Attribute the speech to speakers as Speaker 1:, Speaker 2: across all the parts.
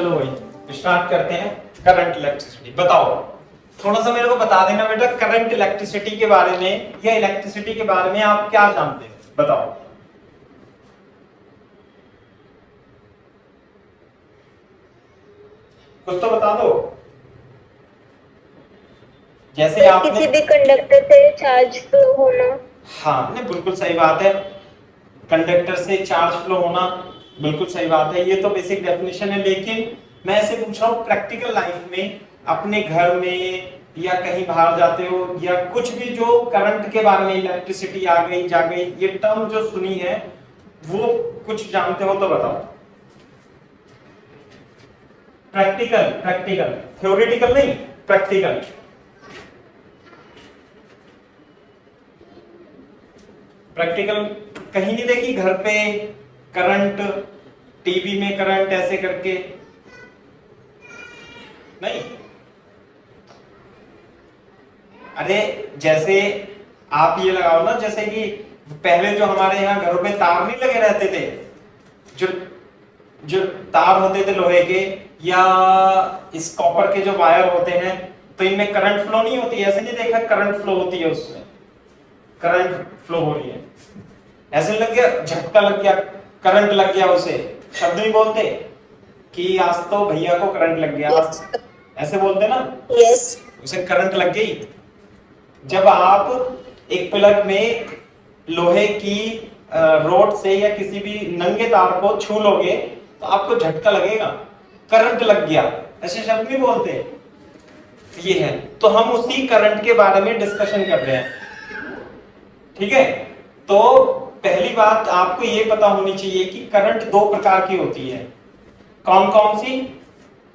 Speaker 1: चलो भाई स्टार्ट करते हैं। करंट इलेक्ट्रिसिटी बताओ, थोड़ा सा मेरे को बता देना बेटा, करंट इलेक्ट्रिसिटी के बारे में या इलेक्ट्रिसिटी के बारे में आप क्या जानते हैं, बताओ। कुछ तो बता दो। जैसे आपने
Speaker 2: किसी भी कंडक्टर से चार्ज फ्लो होना।
Speaker 1: हाँ नहीं, बिल्कुल सही बात है, कंडक्टर से चार्ज फ्लो होना, बिल्कुल सही बात है, ये तो बेसिक डेफिनेशन है। लेकिन मैं ऐसे पूछ रहा हूँ प्रैक्टिकल लाइफ में, अपने घर में या कहीं बाहर जाते हो या कुछ भी, जो करंट के बारे में, इलेक्ट्रिसिटी आ गई जा गई, ये टर्म जो सुनी है वो कुछ जानते हो तो बताओ। प्रैक्टिकल, प्रैक्टिकल, थ्योरेटिकल नहीं, प्रैक्टिकल। प्रैक्टिकल कहीं नहीं देखी घर पे करंट, टीवी में करंट ऐसे करके? नहीं। अरे जैसे आप ये लगाओ ना, जैसे कि पहले जो हमारे यहाँ घरों में तार नहीं लगे रहते थे, जो जो तार होते थे लोहे के या इस कॉपर के जो वायर होते हैं, तो इनमें करंट फ्लो नहीं होती, ऐसे नहीं देखा करंट फ्लो होती है, उसमें करंट फ्लो हो रही है, ऐसे लग गया, झटका लग गया, करंट लग गया, उसे शब्द नहीं बोलते कि आज तो भैया को करंट लग गया, ऐसे बोलते ना,
Speaker 2: यस,
Speaker 1: उसे करंट लग गई। जब आप एक प्लग में लोहे की रोड से या किसी भी नंगे तार को छू लोगे तो आपको झटका लगेगा, करंट लग गया, ऐसे शब्द नहीं बोलते। ये है, तो हम उसी करंट के बारे में डिस्कशन कर रहे हैं, ठीक है। तो पहली बात आपको ये पता होनी चाहिए कि करंट दो प्रकार की होती है। कौन कौन सी?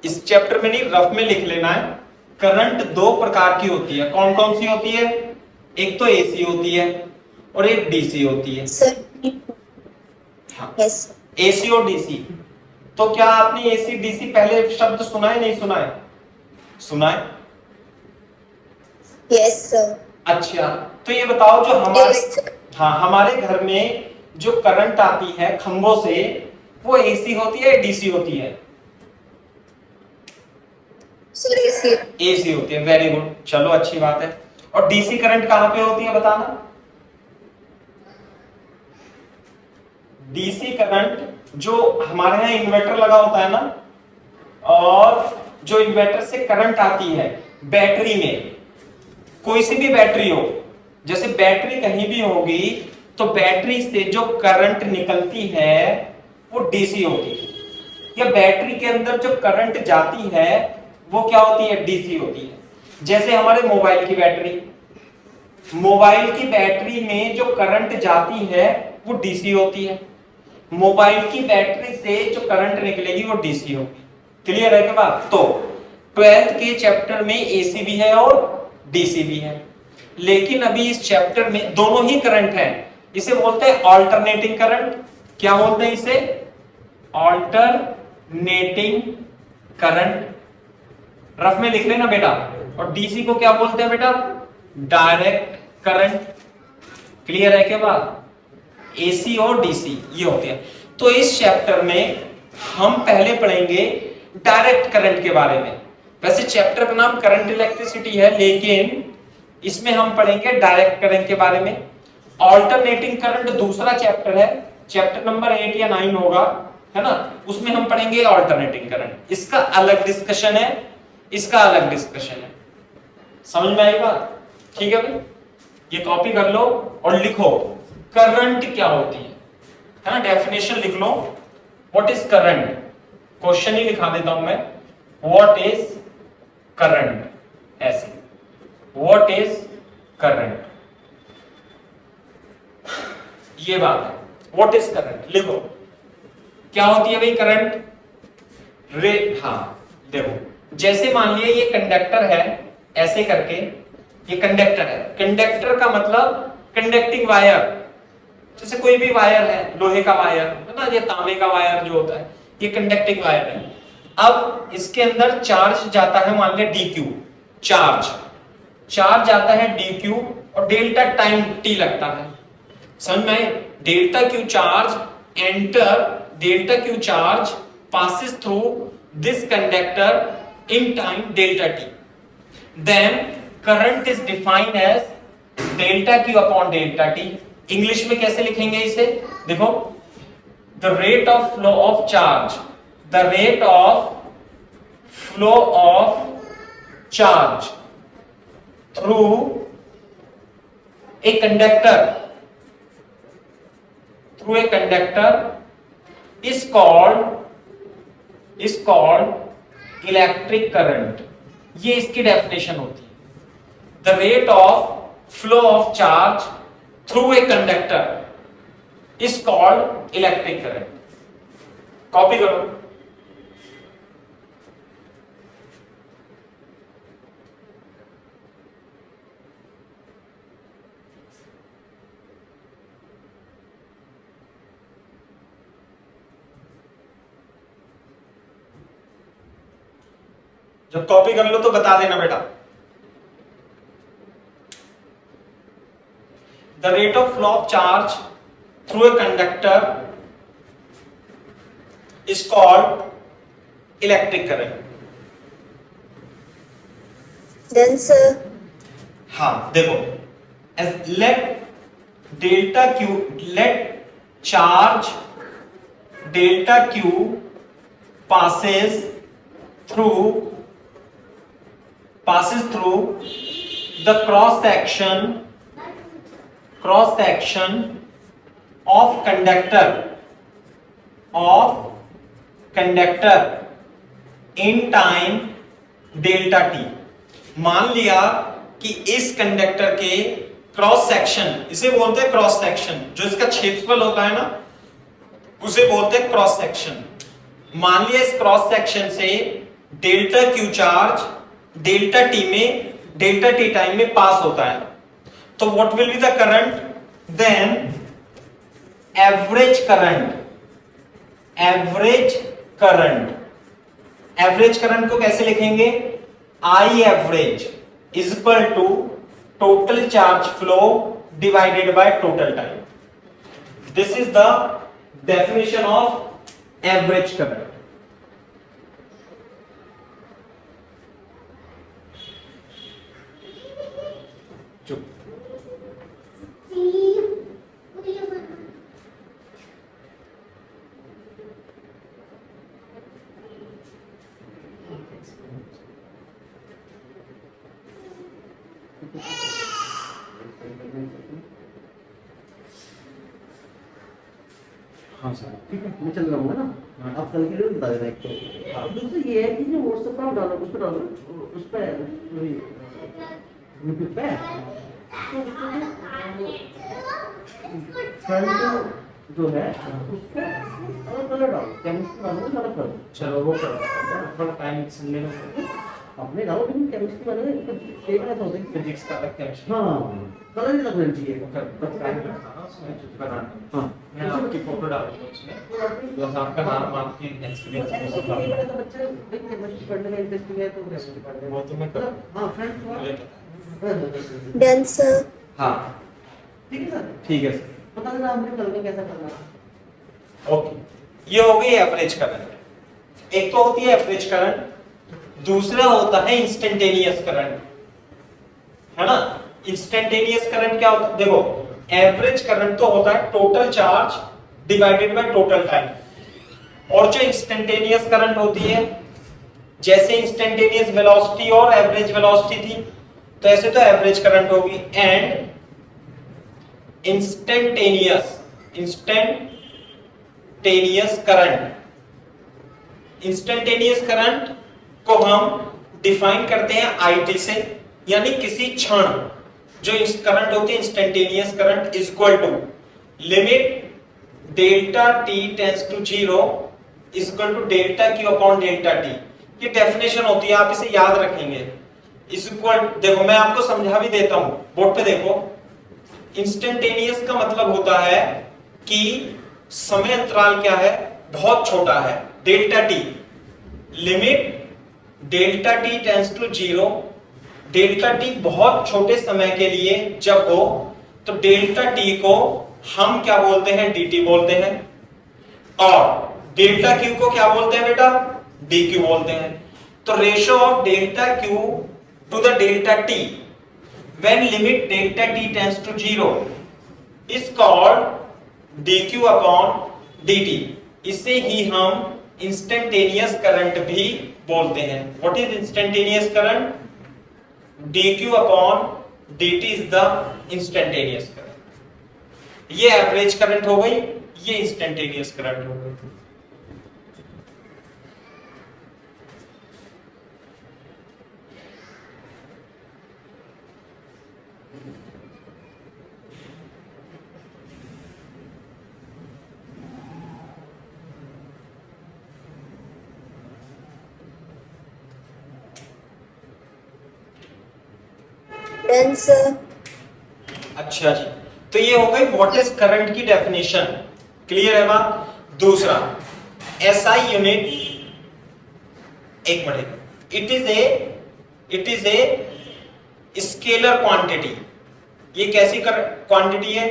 Speaker 1: इस चैप्टर में नहीं, रफ में लिख लेना है। करंट दो प्रकार की होती है। कौन कौन सी होती है? एक तो एसी होती है और एक डीसी होती है। हाँ, एसी और डीसी। तो क्या आपने एसी डीसी पहले शब्द सुना है, नहीं सुना है? सुना है?
Speaker 2: Yes sir.
Speaker 1: अच्छा, तो ये बताओ, जो हमारे घर में जो करंट आती है खंभों से, वो एसी होती है या डीसी होती है?
Speaker 2: Sir AC.
Speaker 1: एसी होती है, वेरी गुड, चलो अच्छी बात है। और डीसी करंट कहां पे होती है बताना? डीसी करंट जो हमारे यहाँ इन्वर्टर लगा होता है ना, और जो इन्वर्टर से करंट आती है बैटरी में, कोई सी भी बैटरी हो, जैसे बैटरी कहीं भी होगी तो बैटरी से जो करंट निकलती है वो डीसी होती है, या बैटरी के अंदर जो करंट जाती है वो क्या होती है? डीसी होती है। जैसे हमारे मोबाइल की बैटरी, मोबाइल की बैटरी में जो करंट जाती है वो डीसी होती है, मोबाइल की बैटरी से जो करंट निकलेगी वो डीसी होगी। क्लियर है क्या बात? तो 12th के चैप्टर में एसी भी है और डीसी भी है, लेकिन अभी इस चैप्टर में दोनों ही करंट है। इसे बोलते हैं ऑल्टरनेटिंग करंट। क्या बोलते हैं इसे? Alternating current. रफ में लिख लेना बेटा। और डीसी को क्या बोलते हैं बेटा? Direct current. क्लियर है क्या बात? एसी और डीसी ये होते हैं। तो इस चैप्टर में हम पहले पढ़ेंगे डायरेक्ट करंट के बारे में। वैसे चैप्टर का नाम करंट इलेक्ट्रिसिटी है, लेकिन इसमें हम पढ़ेंगे डायरेक्ट करंट के बारे में। ऑल्टरनेटिंग करंट दूसरा चैप्टर है, चैप्टर नंबर 8 या 9 होगा, है ना, उसमें हम पढ़ेंगे ऑल्टरनेटिंग करंट। इसका अलग डिस्कशन है, इसका अलग डिस्कशन है। समझ में आई बात? ठीक है भाई, ये कॉपी कर लो और लिखो करंट क्या होती है ना, डेफिनेशन लिख लो। What is current? क्वेश्चन ही लिखा देता हूं मैं, व्हाट इज करंट, ऐसे, व्हाट इज करंट, ये बात है। व्हाट इज करंट लिखो, क्या होती है भाई करंट? हाँ देखो, जैसे मान लिया ये कंडक्टर है, ऐसे करके ये कंडक्टर है। कंडक्टर का मतलब कंडक्टिंग वायर, जैसे कोई भी वायर है, लोहे का वायर है ना, ये तांबे का वायर जो होता है, ये कंडक्टिंग वायर है। अब इसके अंदर चार्ज जाता है, मान लिया dq, चार्ज जाता है dq और डेल्टा टाइम t लगता है। समझ में? Delta Q charge enter, delta Q charge passes through this conductor in time delta t. Then current is defined as delta q upon delta t. English में कैसे लिखेंगे इसे? देखो, the rate of flow of charge, the rate of flow of charge through a conductor is called electric current. ये इसकी definition होती है. The rate of flow of charge through a conductor is called electric current. Copy करो. जब copy कर लो तो बता देना बेटा. The rate of flow of charge through a conductor is called electric current.
Speaker 2: Then sir,
Speaker 1: हाँ देखो, as let delta q, let charge delta q passes through the cross section of conductor in time delta t. मान लिया कि इस conductor के cross section, इसे बोलते हैं क्रॉस सेक्शन, जो इसका क्षेत्रफल होता है ना, उसे बोलते हैं क्रॉस सेक्शन. मान लिया इस क्रॉस सेक्शन से delta Q charge delta T time में पास होता है. तो what will be the current? Then average current को कैसे लिखेंगे? I average is equal to total charge flow divided by total time. This is the definition of average current. चुप. हाँ सर,
Speaker 3: ठीक है, मैं चल रहा हूँ ना. आप कल के लिए बता देना. एक तो दूसरा ये है कि जो व्हाट्सएप पर डालो, उस पर डालो, उस पर यूट्यूब पे तो फ्रंट जो है उसको अलग कलर डालो, केमिस्ट्री वाले को अलग करो.
Speaker 1: चलो वो करो, थोड़ा टाइम सुनने लो.
Speaker 3: अपने डालो, लेकिन केमिस्ट्री वाले देखना तो होता है
Speaker 1: फिजिक्स का अलग केमिस्ट्री.
Speaker 3: हाँ, कलर ही लगना चाहिए.
Speaker 1: टाइम लगता है उसमें बनाने.
Speaker 3: हाँ,
Speaker 1: मैं आपकी फोटो डाल दूंगा उसमें, बस आपका नाम, आपकी एक्सपीरियंस वो सब डाल दूंगा.
Speaker 3: बच्चे देख केमिस्ट्री पढ़ने में इंटरेस्टिंग है तो केमिस्ट्री पढ़ने
Speaker 1: वो तो मैं कर.
Speaker 3: हाँ फ्रेंड्स.
Speaker 2: then sir,
Speaker 1: हाँ
Speaker 3: ठीक है सर.
Speaker 1: ठीक है सर.
Speaker 3: पता चला हमने कल में कैसा करना है.
Speaker 1: ओके, ये हो गई एवरेज करंट. एक तो होती है एवरेज करंट, दूसरा होता है इंस्टेंटेनियस करंट, है ना. इंस्टेंटेनियस करंट क्या होता है? देखो, एवरेज करंट तो होता है total charge divided by total time, और जो इंस्टेंटेनियस करंट होती है, जैसे इंस्टेंटेनियस वेलोसिटी और एवरेज वेलोसिटी थी, तो ऐसे तो एवरेज करंट होगी. एंड इंस्टेंटेनियस करंट को हम डिफाइन करते हैं IT से, यानी किसी क्षण जो करंट होती है instantaneous current is equal to limit delta t tends to 0 is equal to delta q upon delta t. ये डेफिनेशन होती है, आप इसे याद रखेंगे. इज इक्वल, देखो मैं आपको समझा भी देता हूं, बोर्ड पे देखो. इंस्टेंटेनियस का मतलब होता है कि समय अंतराल क्या है? बहुत छोटा है, delta t. Limit delta t tends to 0, delta t बहुत छोटे समय के लिए जब हो, तो डेल्टा t को हम क्या बोलते हैं? dt बोलते हैं. और डेल्टा q को क्या बोलते हैं बेटा? डी क्यू बोलते हैं। तो ratio of delta Q to the delta T when limit delta T tends to 0 is called D Q upon D T. इसे ही हम इंस्टेंटेनियस करंट भी बोलते हैं। What is instantaneous current? D Q upon D T is the instantaneous current. ये average current हो गई, ये इंस्टेंटेनियस करंट हो गई।
Speaker 2: Done, sir.
Speaker 1: अच्छा जी, तो ये हो गई व्हाट इज करंट की डेफिनेशन। क्लियर है बात? दूसरा एसआई यूनिट, एक minute, it is a scalar quantity. ये कैसी क्वांटिटी है?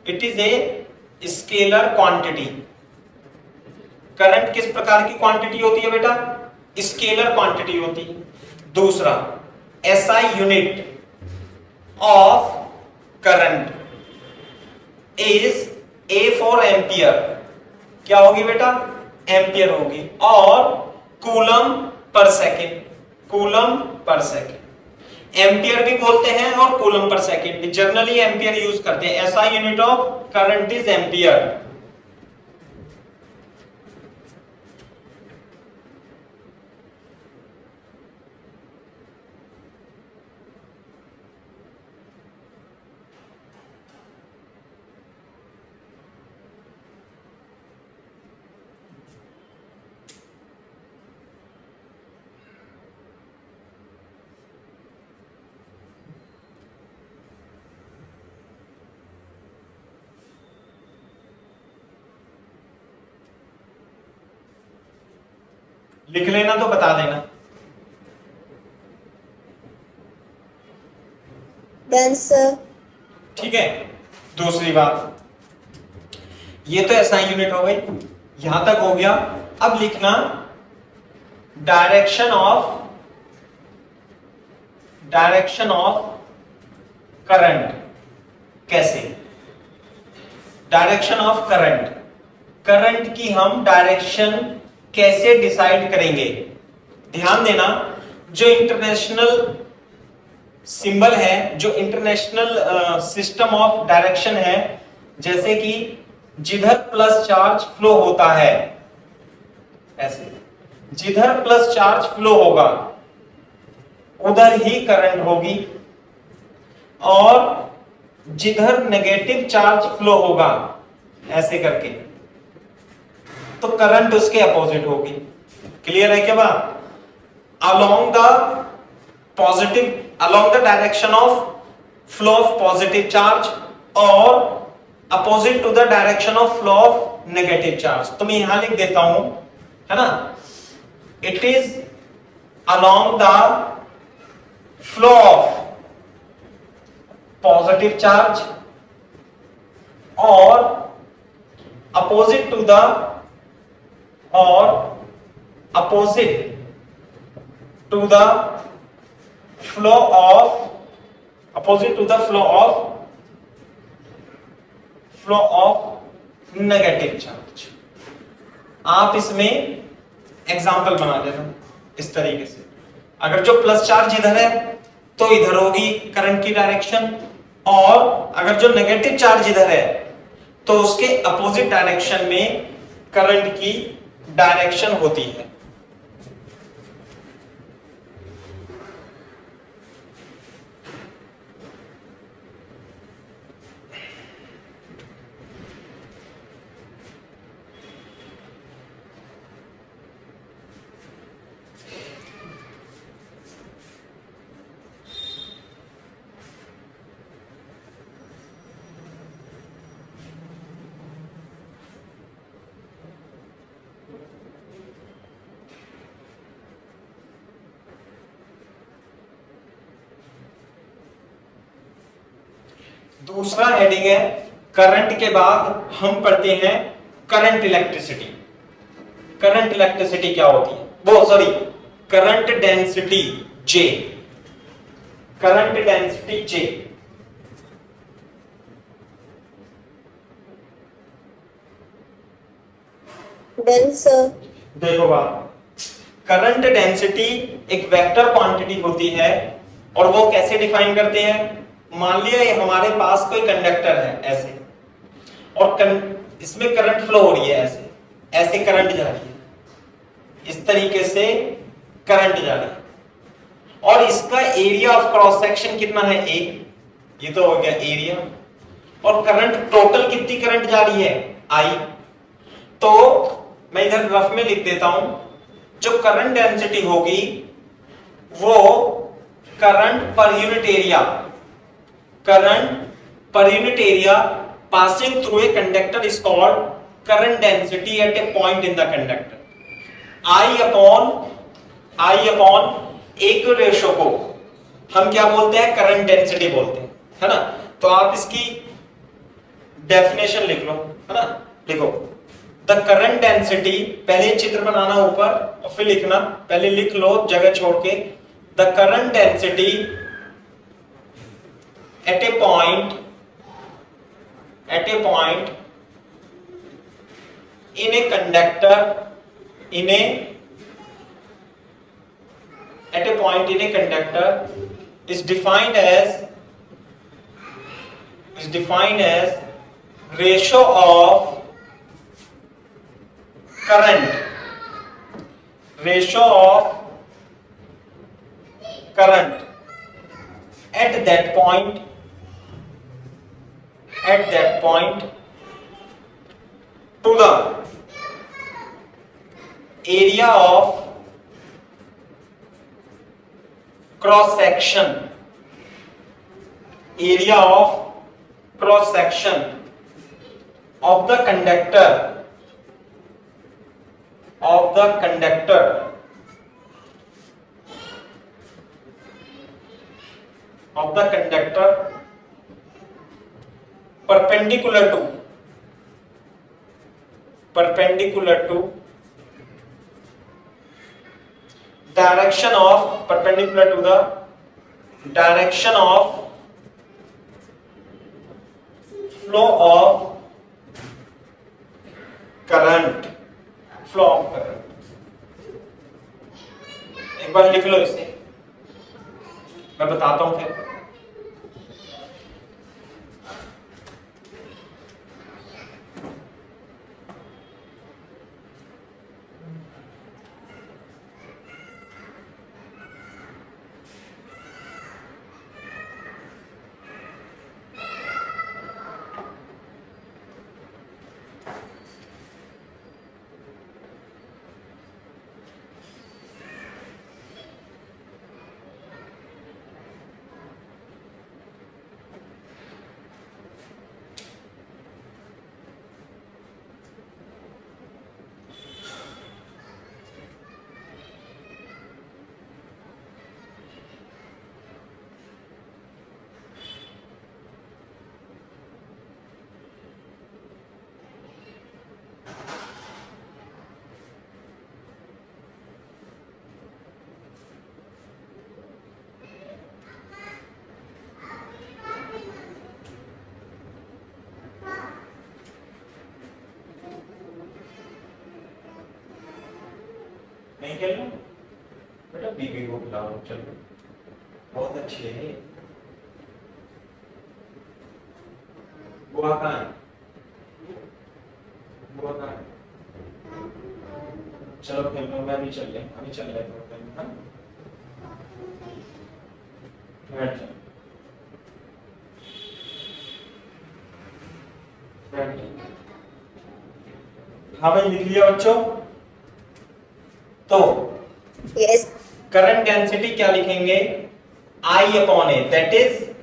Speaker 1: It is a scalar quantity. Current किस प्रकार की क्वांटिटी होती है बेटा? स्केलर क्वांटिटी होती है। दूसरा SI unit of current is A for ampere. क्या होगी बेटा? एम्पियर होगी। और coulomb per second, coulomb per second. Ampere भी बोलते हैं और कूलम पर सेकेंड भी, जनरली एम्पियर यूज करते हैं। ऐसा unit of current is ampere. लिख लेना तो बता देना।
Speaker 2: Done, sir.
Speaker 1: ठीक है। दूसरी बात, ये तो ऐसा यूनिट हो गई, यहां तक हो गया। अब लिखना डायरेक्शन ऑफ करंट। कैसे? डायरेक्शन ऑफ करंट, करंट की हम डायरेक्शन कैसे डिसाइड करेंगे? ध्यान देना, जो इंटरनेशनल सिंबल है, जो इंटरनेशनल सिस्टम ऑफ डायरेक्शन है, जैसे कि जिधर प्लस चार्ज फ्लो होता है, ऐसे जिधर प्लस चार्ज फ्लो होगा उधर ही करंट होगी, और जिधर नेगेटिव चार्ज फ्लो होगा, ऐसे करके, तो करंट उसके अपोजिट होगी। क्लियर है क्या बात? Along the direction of flow of positive charge और opposite to the direction of flow of negative charge. तो मैं यहां लिख देता हूं, है ना, it is along the flow of positive charge और opposite to the flow of negative charge. आप इसमें एग्जांपल बना देना इस तरीके से। अगर जो प्लस चार्ज इधर है तो इधर होगी करंट की डायरेक्शन, और अगर जो नेगेटिव चार्ज इधर है तो उसके अपोजिट डायरेक्शन में करंट की डायरेक्शन होती है। दूसरा हेडिंग है करंट के बाद हम पढ़ते हैं करंट इलेक्ट्रिसिटी। करंट इलेक्ट्रिसिटी क्या होती है वो sorry current density J, current density J।
Speaker 2: denser,
Speaker 1: देखो बात, करंट डेंसिटी एक वेक्टर क्वांटिटी होती है और वो कैसे डिफाइन करते हैं? मान लिया ये हमारे पास कोई कंडक्टर है ऐसे, और इसमें करंट फ्लो हो रही है ऐसे, ऐसे करंट जा रही है, इस तरीके से करंट जा रही है, और इसका एरिया ऑफ क्रॉस सेक्शन कितना है? A, ये तो हो गया एरिया, और करंट टोटल कितनी करंट जा रही है? I। तो मैं इधर रफ में लिख देता हूं, जो करंट डेंसिटी होगी वो current per unit area, current per unit area passing through a conductor is called current density at A point in the conductor. I upon एक रेशो को हम क्या बोलते हैं? करंट डेंसिटी बोलते हैं, है ना। तो आप इसकी डेफिनेशन लिख लो, है ना। देखो, द करंट डेंसिटी, पहले चित्र बनाना ऊपर और फिर लिखना, पहले लिख लो जगह छोड़ के। The current density at A point in a conductor at a point in a conductor is defined as ratio of current at that point to the area of cross section of the conductor perpendicular to direction of flow of current। एक बार लिख लो इसे, मैं बताता हूं फिर। नहीं खेलना बेटा, बीबी को खिलाओ, चलो बहुत अच्छी है। बुआ कहाँ है? चलो खेल लो, मैं भी चल रहा, अभी चल रहा है। बैठ जाओ, हाँ भाई लिख लिया बच्चों? तो
Speaker 2: yes,
Speaker 1: करंट डेंसिटी क्या लिखेंगे? I upon A, that is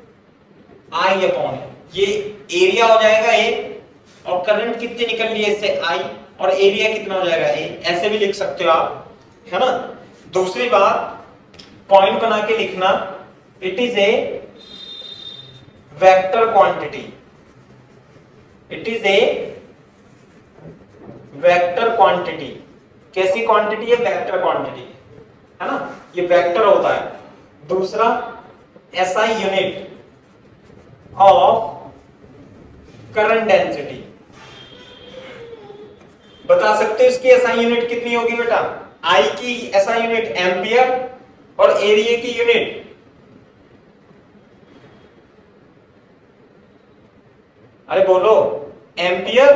Speaker 1: I upon A, ये एरिया हो जाएगा A, और करंट कितनी निकल रही है इससे I, और एरिया कितना हो जाएगा A। ऐसे भी लिख सकते हो आप, है ना। दूसरी बात, पॉइंट बना के लिखना, it is a vector quantity, कैसी क्वांटिटी है? वेक्टर क्वांटिटी है ना, ये वेक्टर होता है। दूसरा SI unit of current density, बता सकते हो इसकी SI यूनिट कितनी होगी बेटा? I की SI यूनिट एम्पियर और एरिया की यूनिट अरे बोलो, ampere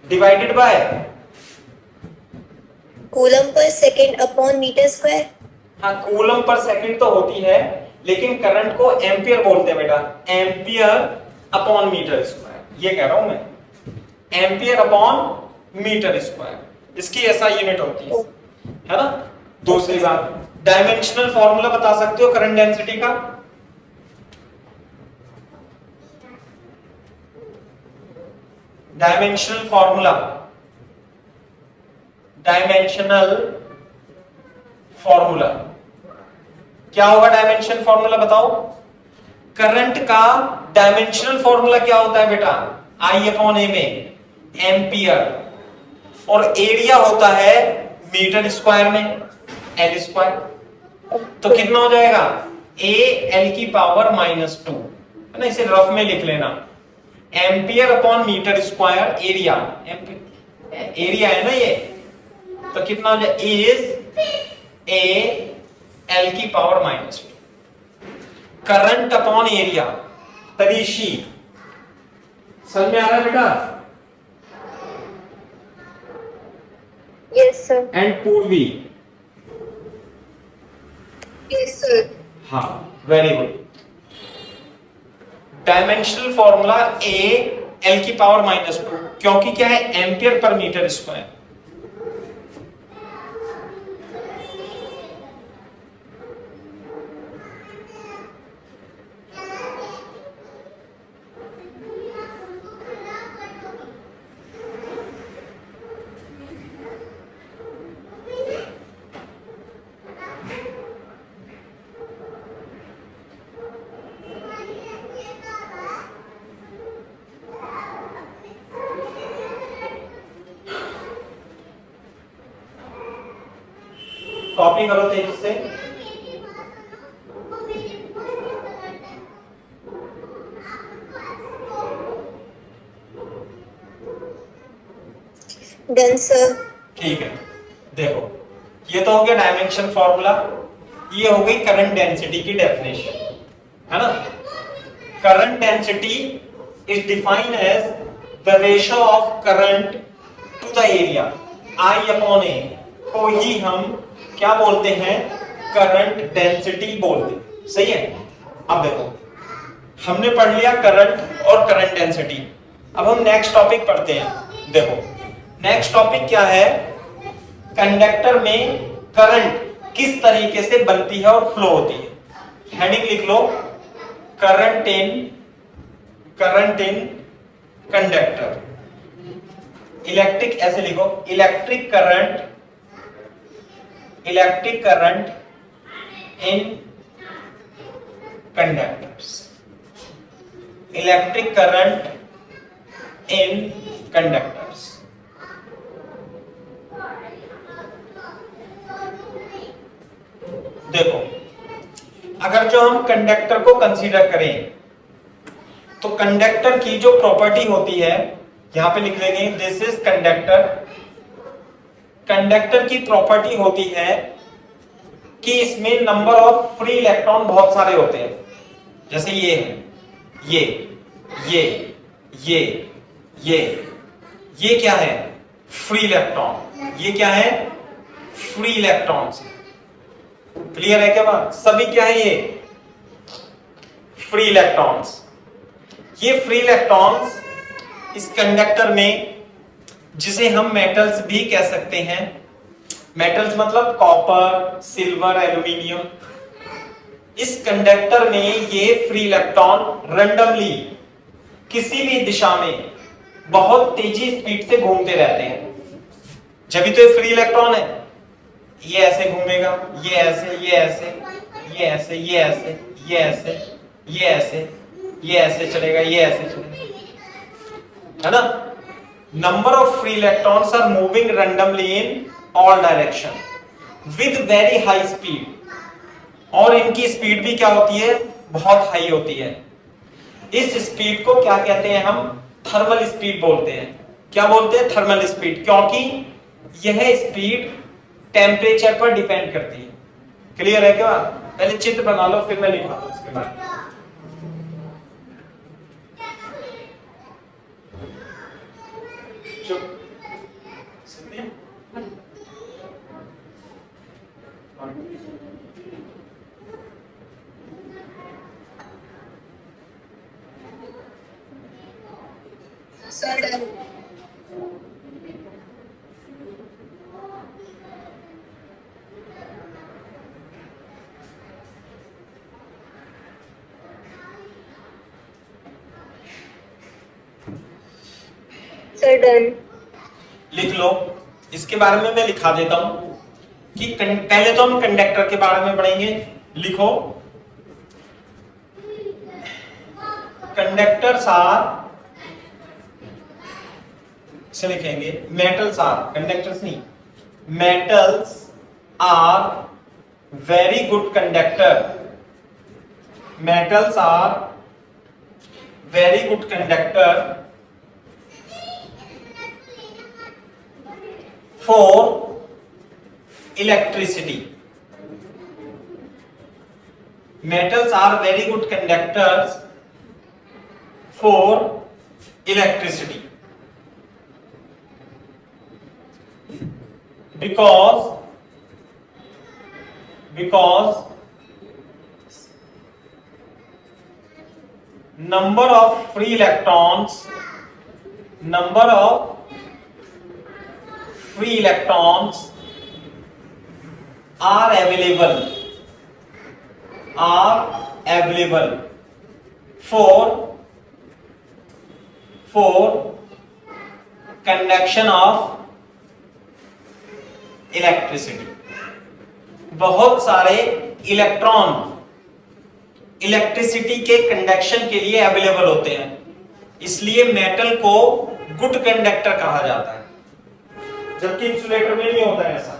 Speaker 1: divided by
Speaker 2: coulomb per second upon metre square.
Speaker 1: हाँ, कूलम पर सेकंड तो होती है, लेकिन करंट को एम्पियर बोलते हैं बेटा, एम्पियर अपॉन मीटर स्क्वायर, ये कह रहा हूं मैं, एम्पियर अपॉन मीटर स्क्वायर इसकी SI यूनिट होती है ना। दूसरी बात, डायमेंशनल फॉर्मूला बता सकते हो करंट डेंसिटी का? डायमेंशनल फॉर्मूला, डायमेंशनल फॉर्मूला क्या होगा? डायमेंशन फॉर्मूला बताओ। करंट का डायमेंशनल फॉर्मूला क्या होता है बेटा? I अपॉन ए में एम्पियर, और एरिया होता है मीटर स्क्वायर में L स्क्वायर। तो कितना हो जाएगा? A L की पावर -2 है ना, इसे रफ में लिख लेना, ampere upon metre square area, area है ना ये, तो कितना हो जाए? इज A L की power -2, current upon area, Tarishi. समझ में आ रहा है बेटा?
Speaker 2: Yes sir.
Speaker 1: एंड पूर्वी,
Speaker 2: यस सर।
Speaker 1: हाँ very good. Dimensional formula A L की पावर -2, क्योंकि क्या है? Ampere per metre square. Copy करो तेजी से।
Speaker 2: Done sir.
Speaker 1: ठीक है, देखो ये तो हो गया डायमेंशन फॉर्मूला, ये हो गई करंट डेंसिटी की डेफिनेशन, है ना। Current density is defined as the ratio of current to the area, I upon A को ही हम क्या बोलते हैं? करंट डेंसिटी बोलते हैं, सही है। अब देखो हमने पढ़ लिया करंट और करंट डेंसिटी, अब हम नेक्स्ट टॉपिक पढ़ते हैं। देखो नेक्स्ट टॉपिक क्या है? कंडक्टर में करंट किस तरीके से बनती है और फ्लो होती है। हेडिंग लिख लो, करंट इन कंडक्टर। इलेक्ट्रिक, ऐसे लिखो, electric current in conductors, electric current in conductors. देखो अगर जो हम कंडक्टर को कंसीडर करें तो कंडक्टर की जो प्रॉपर्टी होती है, यहां पे लिख लेंगे दिस इज कंडक्टर। कंडक्टर की प्रॉपर्टी होती है कि इसमें नंबर ऑफ फ्री इलेक्ट्रॉन बहुत सारे होते हैं, जैसे ये है, ये क्या है? Free electron. ये क्या है? Free electrons. क्लियर है क्या बात? सभी क्या है? ये फ्री इलेक्ट्रॉन्स। ये फ्री इलेक्ट्रॉन्स इस कंडक्टर में, जिसे हम मेटल्स भी कह सकते हैं, मेटल्स मतलब कॉपर, सिल्वर, एल्यूमिनियम, इस कंडक्टर में ये फ्री इलेक्ट्रॉन रैंडमली किसी भी दिशा में बहुत तेजी स्पीड से घूमते रहते हैं। जब भी तो ये फ्री इलेक्ट्रॉन है, ये ऐसे घूमेगा, ये ऐसे, ये ऐसे, ये ऐसे, ये ऐसे, ये ऐसे, ये ऐसे, ये ऐसे चलेगा, ये ऐसे चलेगा, है ना। Number of free electrons are moving randomly in all direction with very high speed, और इनकी स्पीड भी क्या होती है, बहुत हाई होती है। इस स्पीड को क्या कहते हैं हम, थर्मल स्पीड बोलते हैं। क्या बोलते हैं, थर्मल स्पीड, क्योंकि यह स्पीड टेम्परेचर पर डिपेंड करती है। क्लियर है क्या? पहले चित्र बना लो फिर मैं लिखा दूं इसके बाद। चुप।
Speaker 2: Sir, done. Sir, done.
Speaker 1: लिख लो, इसके बारे में मैं लिखा देता हूं कि पहले तो हम कंडक्टर के बारे में पढ़ेंगे। लिखो, कंडक्टर्स आर, इसे लिखेंगे मेटल्स आर, कंडक्टर्स नहीं, metals are very good conductor, metals are very good conductor for electricity. Metals are very good conductors for electricity because number of free electrons are available for conduction of electricity. बहुत सारे electron electricity के conduction के लिए available होते हैं, इसलिए metal को good conductor कहा जाता है, जबकि इंसुलेटर में नहीं होता है ऐसा।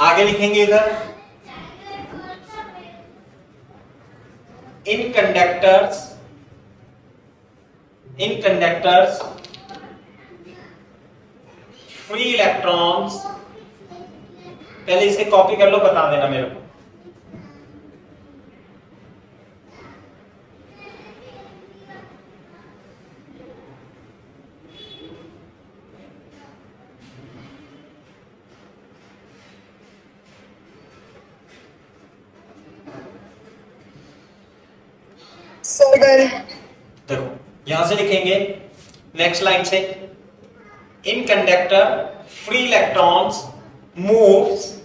Speaker 1: आगे लिखेंगे इधर, इन कंडक्टर्स फ्री इलेक्ट्रॉन्स, पहले इसे कॉपी कर लो, बता देना मेरे को।
Speaker 2: Sir, done.
Speaker 1: देखो यहां से लिखेंगे, नेक्स्ट लाइन से, in conductor free electrons moves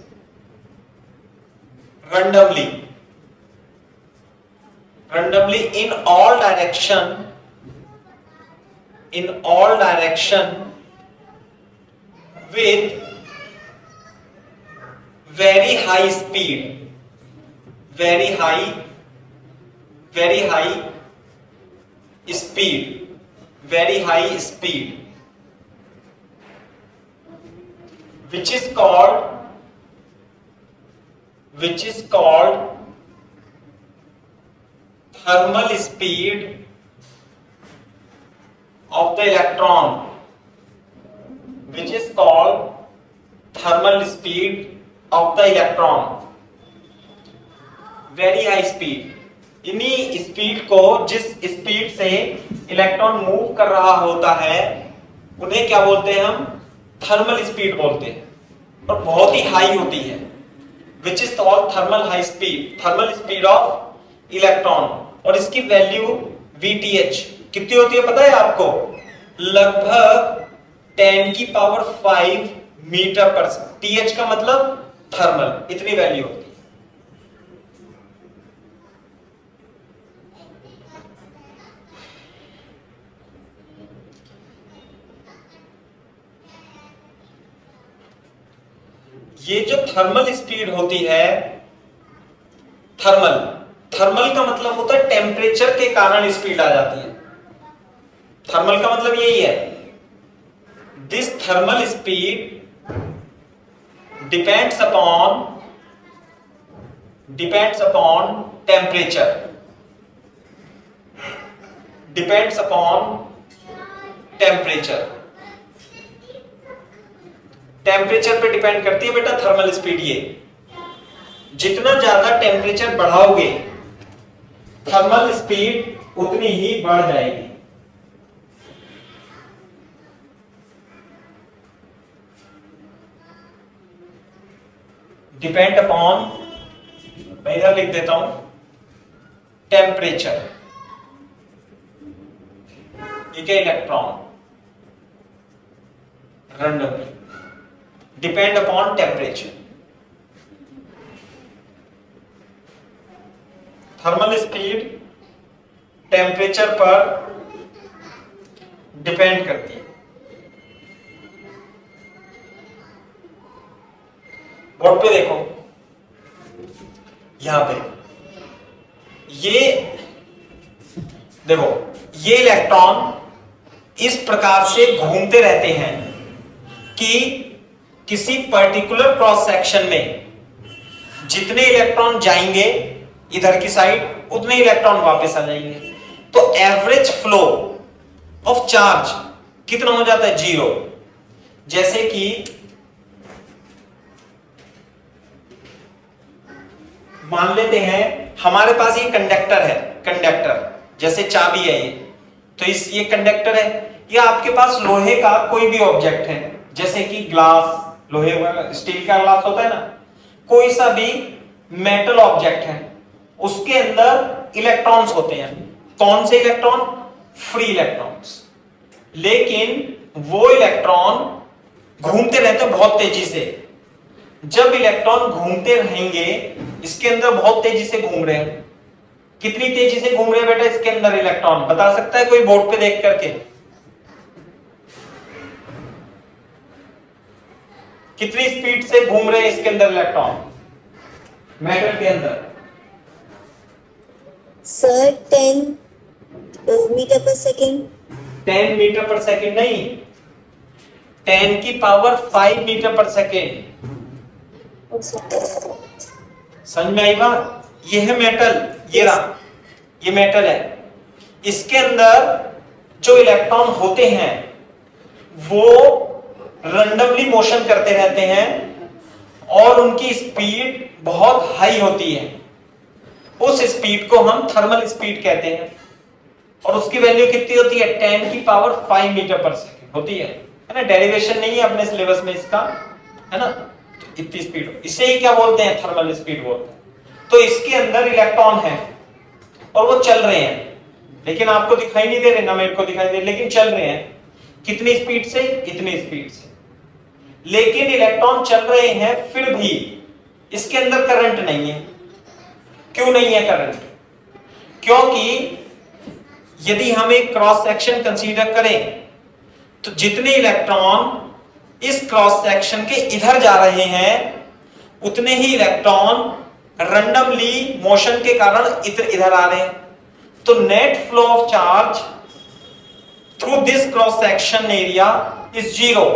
Speaker 1: randomly in all direction with very high speed, very high speed, which is called thermal speed of the electron, very high speed। इन्हीं speed को, जिस speed से electron move कर रहा होता है, उन्हें क्या बोलते हैं हम, थर्मल स्पीड बोलते हैं, और बहुत ही हाई होती है, which is called thermal speed of electron. और इसकी वैल्यू VTH कितनी होती है पता है आपको, लगभग 10⁵ मीटर पर सेकंड। TH का मतलब थर्मल, इतनी वैल्यू होती है। ये जो थर्मल स्पीड होती है, थर्मल थर्मल का मतलब होता है टेम्परेचर के कारण स्पीड आ जाती है। थर्मल का मतलब यही है, this thermal speed depends upon temperature, depends upon temperature, temperature पे डिपेंड करती है बेटा थर्मल स्पीड। ये जितना ज्यादा टेम्परेचर बढ़ाओगे थर्मल स्पीड उतनी ही बढ़ जाएगी। डिपेंड अपॉन, मैं इधर लिख देता हूं टेम्परेचर, ठीक है, electron randomly depend upon temperature. Thermal speed temperature पर डिपेंड करती है। बोर्ड पे देखो, यहां पे ये देखो, ये इलेक्ट्रॉन इस प्रकार से घूमते रहते हैं कि किसी पर्टिकुलर क्रॉस सेक्शन में जितने इलेक्ट्रॉन जाएंगे इधर की साइड उतने इलेक्ट्रॉन वापस आ जाएंगे। तो एवरेज फ्लो ऑफ चार्ज कितना हो जाता है? 0। जैसे कि मान लेते हैं हमारे पास ये कंडक्टर है, कंडक्टर जैसे चाबी है ये, तो ये कंडक्टर है। या आपके पास लोहे का कोई भी ऑब्जेक्ट है, जैसे कि ग्लास, लोहे स्टील का ग्लास होता है ना, कोई सा भी मेटल ऑब्जेक्ट है, उसके अंदर इलेक्ट्रॉन्स होते हैं। कौन से इलेक्ट्रॉन? Free electrons. लेकिन वो इलेक्ट्रॉन घूमते रहते बहुत तेजी से। जब इलेक्ट्रॉन घूमते रहेंगे, इसके अंदर बहुत तेजी से घूम रहे हैं, कितनी तेजी से घूम रहे हैं बेटा इसके अंदर इलेक्ट्रॉन? बता सकता है कोई बोर्ड पे देख करके? कितनी स्पीड से घूम रहे हैं इसके अंदर इलेक्ट्रॉन मेटल के अंदर?
Speaker 2: सर 10 मीटर पर सेकेंड।
Speaker 1: 10 मीटर पर सेकेंड नहीं, 10 की पावर 5 मीटर पर सेकेंड। समझ में आई बात? ये है मेटल, ये रहा, ये मेटल है। इसके अंदर जो इलेक्ट्रॉन होते हैं वो रैंडमली मोशन करते रहते हैं और उनकी स्पीड बहुत हाई होती है। उस स्पीड को हम थर्मल स्पीड कहते हैं और उसकी वैल्यू कितनी होती है? 10 की पावर 5 मीटर पर सेकेंड होती है ना? डेरिवेशन नहीं है अपने सिलेबस में इसका, है ना? तो इतनी स्पीड, इसे ही क्या बोलते हैं? थर्मल स्पीड बोलते हैं। तो इसके अंदर इलेक्ट्रॉन है और वो चल रहे हैं, लेकिन आपको दिखाई नहीं दे रहे, ना मेरे को दिखाई दे रहे, लेकिन चल रहे हैं। कितनी स्पीड से? इतनी स्पीड से। लेकिन इलेक्ट्रॉन चल रहे हैं, फिर भी इसके अंदर करंट नहीं है। क्यों नहीं है करंट? क्योंकि यदि हम एक क्रॉस सेक्शन कंसीडर करें तो जितने इलेक्ट्रॉन इस क्रॉस सेक्शन के इधर जा रहे हैं उतने ही इलेक्ट्रॉन रैंडमली मोशन के कारण इधर आ रहे हैं। तो net flow of charge through this cross section area is 0।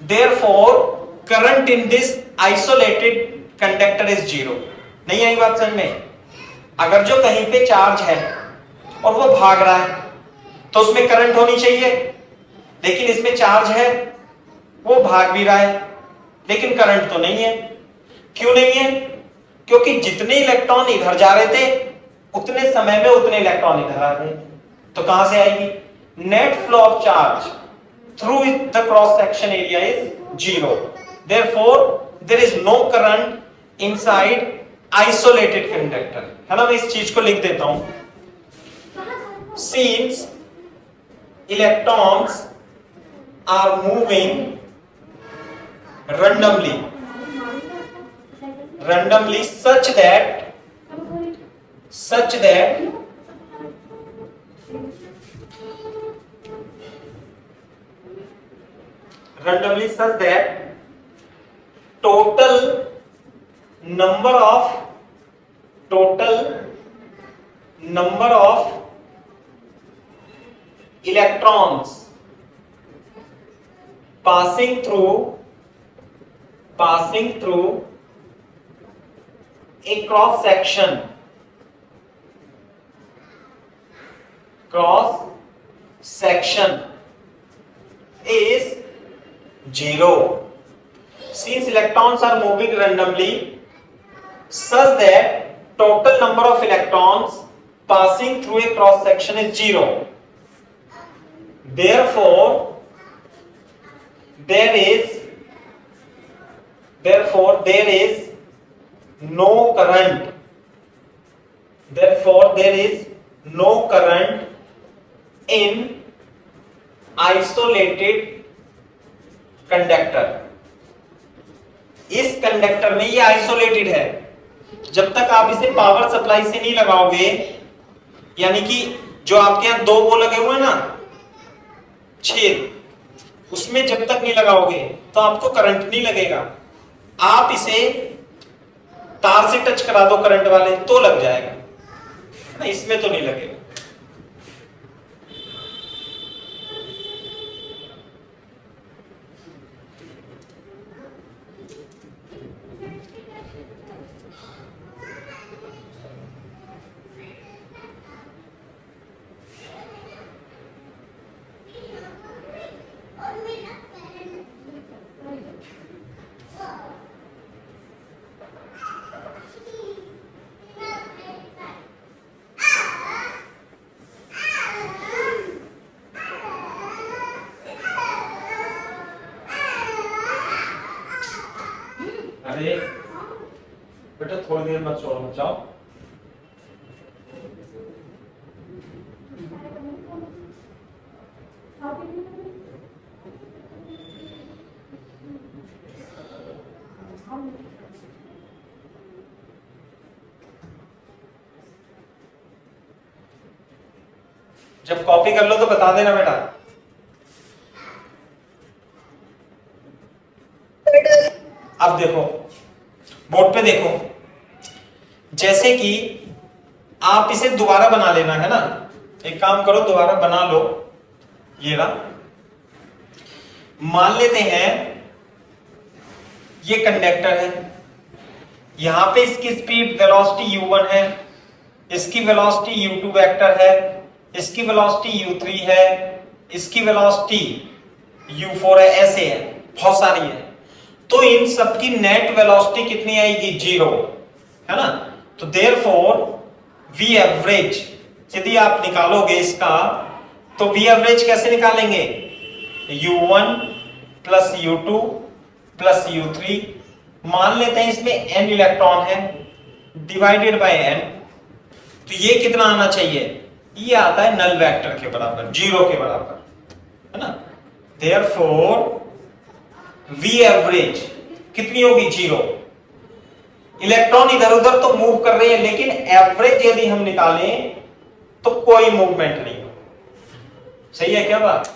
Speaker 1: Therefore, current in this isolated conductor is 0। नहीं आई बात समझ में? अगर जो कहीं पे चार्ज है और वो भाग रहा है तो उसमें करंट होनी चाहिए, लेकिन इसमें चार्ज है, वो भाग भी रहा है, लेकिन करंट तो नहीं है। क्यों नहीं है? क्योंकि जितने इलेक्ट्रॉन इधर जा रहे थे उतने समय में उतने इलेक्ट्रॉन इधर आ रहे। तो कहां से आएगी? Net flow of charge through the cross section area is 0। Therefore, there is no current inside isolated conductor, है ना? मैं इस चीज को लिख देता हूं। Since electrons are moving randomly such that total number of electrons passing through a cross section is 0. Since electrons are moving randomly such that total number of electrons passing through a cross section is 0, therefore there is no current. Therefore there is no current in isolated conductor. इस conductor में ये isolated है. जब तक आप इसे power supply से नहीं लगाओगे, यानी कि जो आपके यहां 2 वो लगे हुए हैं ना छेद, उसमें जब तक नहीं लगाओगे तो आपको करंट नहीं लगेगा. आप इसे तार से टच करा दो करंट वाले तो लग जाएगा ना, इसमें तो नहीं लगेगा. अरे बेटा थोड़ी देर मत शोर मचाओ. जब कॉपी कर लो तो बता देना बेटा. अब देखो बोर्ड पे देखो, जैसे कि आप इसे दोबारा बना लेना है ना. एक काम करो, दोबारा बना लो. ये रहा. मान लेते हैं ये कंडक्टर है, यहां पे इसकी स्पीड वेलोसिटी u1 है, इसकी वेलोसिटी u2 वेक्टर है, इसकी वेलोसिटी u3 है, इसकी वेलोसिटी u4 है, ऐसे है, बहुत सारी है. तो इन सबकी नेट वेलोसिटी कितनी आएगी? 0, है ना. तो देयरफॉर v एवरेज यदि आप निकालोगे इसका, तो v एवरेज कैसे निकालेंगे? u1 plus u2 plus u3. मान लेते हैं इसमें n इलेक्ट्रॉन है, डिवाइडेड बाय n. तो ये कितना आना चाहिए? ये आता है नल वेक्टर के बराबर, 0 के बराबर, है ना. देयरफॉर V एवरेज कितनी होगी? 0. इलेक्ट्रॉन इधर उधर तो मूव कर रहे हैं, लेकिन एवरेज यदि हम निकालें तो कोई मूवमेंट नहीं हो. सही है क्या बात?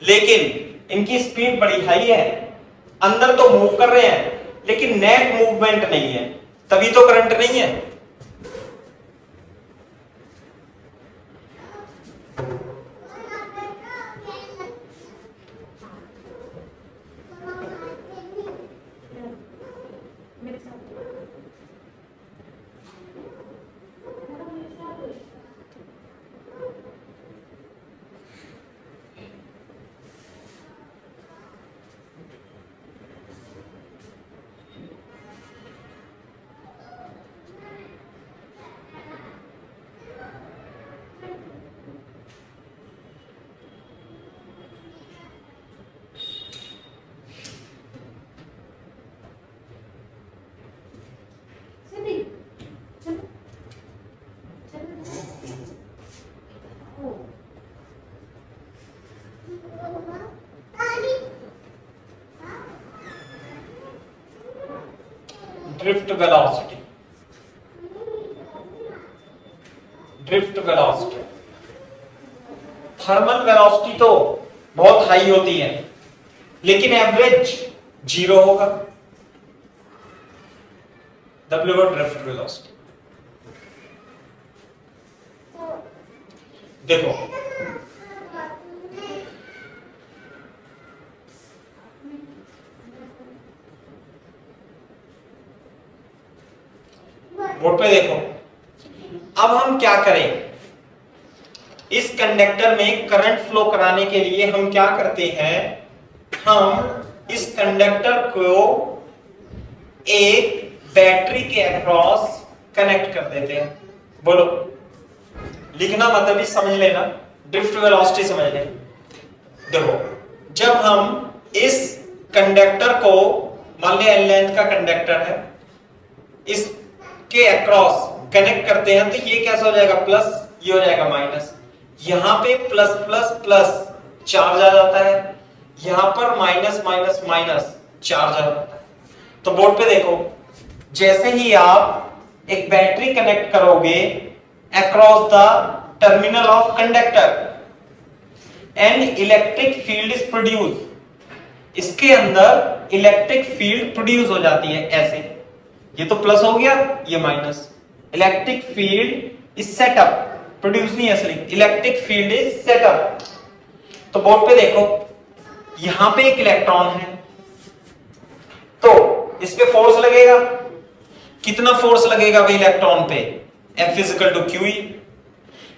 Speaker 1: लेकिन इनकी स्पीड बड़ी हाई है, अंदर तो मूव कर रहे हैं लेकिन नेट मूवमेंट नहीं है, तभी तो करंट नहीं है. Drift velocity. थर्मल वेलोसिटी तो बहुत हाई होती है, लेकिन एवरेज जीरो होगा। W का ड्रिफ्ट वेलोसिटी देखो, बोर्ड पे देखो। अब हम क्या करें, इस कंडक्टर में करंट फ्लो कराने के लिए हम क्या करते हैं, हम इस कंडक्टर को एक बैटरी के अक्रॉस कनेक्ट कर देते हैं। बोलो, लिखना मतलब ही समझ लेना, ड्रिफ्ट वेलोसिटी समझ लेना। देखो, जब हम इस कंडक्टर को, मान लिया एल लेंथ का कंडक्टर है, इसके अक्रॉस कनेक्ट करते हैं, तो ये कैसा हो जाएगा, प्लस, ये हो जाएगा माइनस। यहां पे प्लस प्लस प्लस चार्ज आ जाता है, यहां पर माइनस माइनस माइनस चार्ज आ जाता है। तो बोर्ड पे देखो, जैसे ही आप एक बैटरी कनेक्ट करोगे across the terminal of conductor, an electric field is produce, इसके अंदर इलेक्ट्रिक फील्ड प्रोड्यूस हो जाती है। ऐसे, ये तो प्लस हो गया, ये minus. Electric field is setup, produce नहीं है असली, इलेक्ट्रिक फील्ड इज सेटअप। तो बोर्ड पे देखो, यहां पे एक इलेक्ट्रॉन है, तो इस पे फोर्स लगेगा। कितना फोर्स लगेगा भाई इलेक्ट्रॉन पे, F इक्वल टू QE।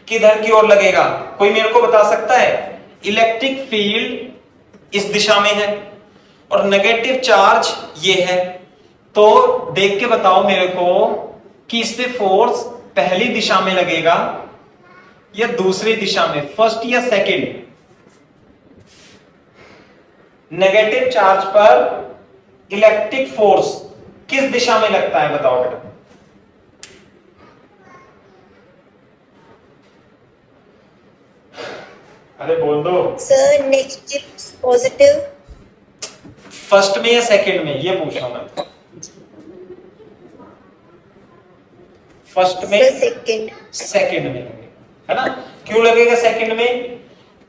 Speaker 1: किधर की ओर लगेगा, कोई मेरे को बता सकता है? इलेक्ट्रिक फील्ड इस दिशा में है और नेगेटिव चार्ज ये है, तो देख के बताओ मेरे को कि इस पे फोर्स पहली दिशा में लगेगा या दूसरी दिशा में, फर्स्ट या सेकंड? नेगेटिव चार्ज पर इलेक्ट्रिक फोर्स किस दिशा में लगता है, बताओ बेटा। अरे बोल दो
Speaker 2: सर, नेगेटिव पॉजिटिव।
Speaker 1: फर्स्ट में या सेकंड में, ये पूछ रहा हूं मैं। फर्स्ट में,
Speaker 2: सेकंड।
Speaker 1: सेकंड में लगेगा, है ना? क्यों लगेगा सेकंड में?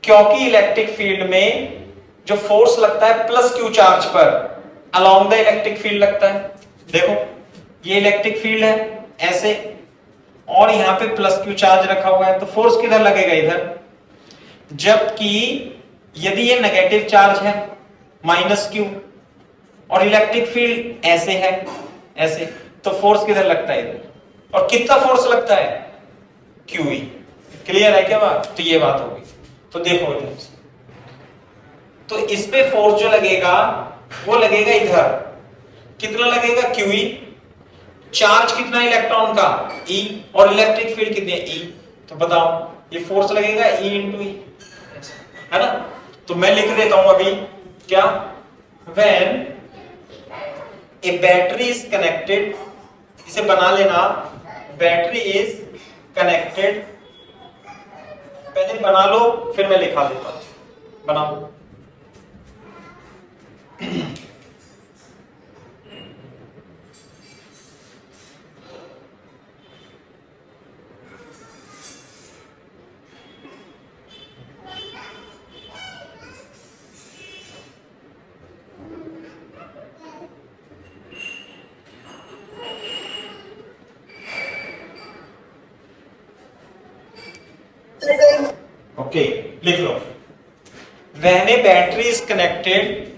Speaker 1: क्योंकि इलेक्ट्रिक फील्ड में जो फोर्स लगता है प्लस क्यू चार्ज पर, अलोंग द इलेक्ट्रिक फील्ड लगता है। देखो, ये इलेक्ट्रिक फील्ड है ऐसे, और यहां पे प्लस क्यू चार्ज रखा हुआ है, तो फोर्स किधर लगेगा, इधर। जबकि यदि ये नेगेटिव चार्ज है माइनस क्यू, और इलेक्ट्रिक फील्ड ऐसे है ऐसे, तो फोर्स किधर लगता है, इधर। और कितना फोर्स लगता है, QE। क्लियर है क्या बात? तो ये बात होगी। तो देखो इधर, तो इस पे फोर्स जो लगेगा वो लगेगा इधर। कितना लगेगा, QE। चार्ज कितना इलेक्ट्रॉन का, E, और इलेक्ट्रिक फील्ड कितनी है, E। तो बताओ, ये फोर्स लगेगा E इंटू E, है ना? तो मैं लिख देता हूं अभी क्या, when A battery is connected, इसे बना लेना, बैटरी इज कनेक्टेड। पहले बना लो, फिर मैं लिखा देता हूं, बनाओ। ओके, लिख लो। When a battery is connected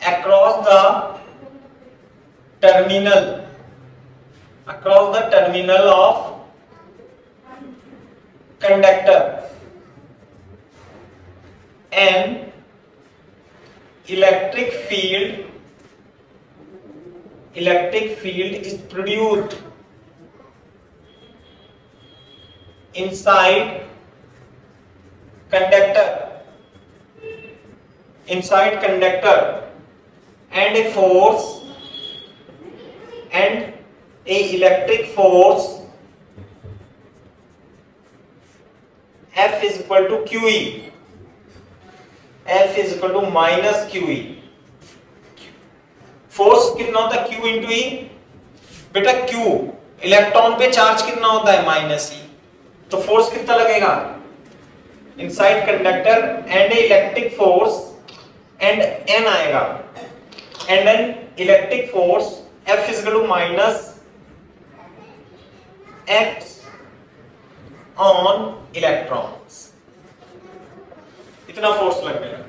Speaker 1: across the terminal of conductor, an electric field is produced inside conductor, and a electric force F is equal to QE, F is equal to minus QE। Force कितना होता है, Q into E। बेटा Q, electron पे charge कितना होता है, minus E। तो force कितना लगेगा, inside conductor and electric force and an आएगा and an electric force F is equal to minus X on electrons, इतना फोर्स लगने लगा।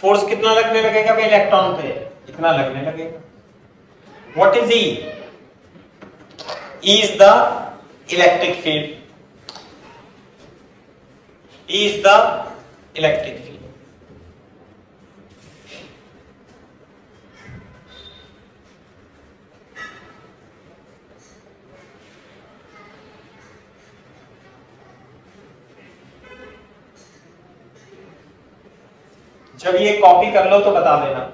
Speaker 1: फोर्स कितना लगने लगेगा भाई इलेक्ट्रॉन पे? इतना लगने लगेगा। What is E? E is the electric field, E is the electric field. जब ये कॉपी कर लो तो बता देना।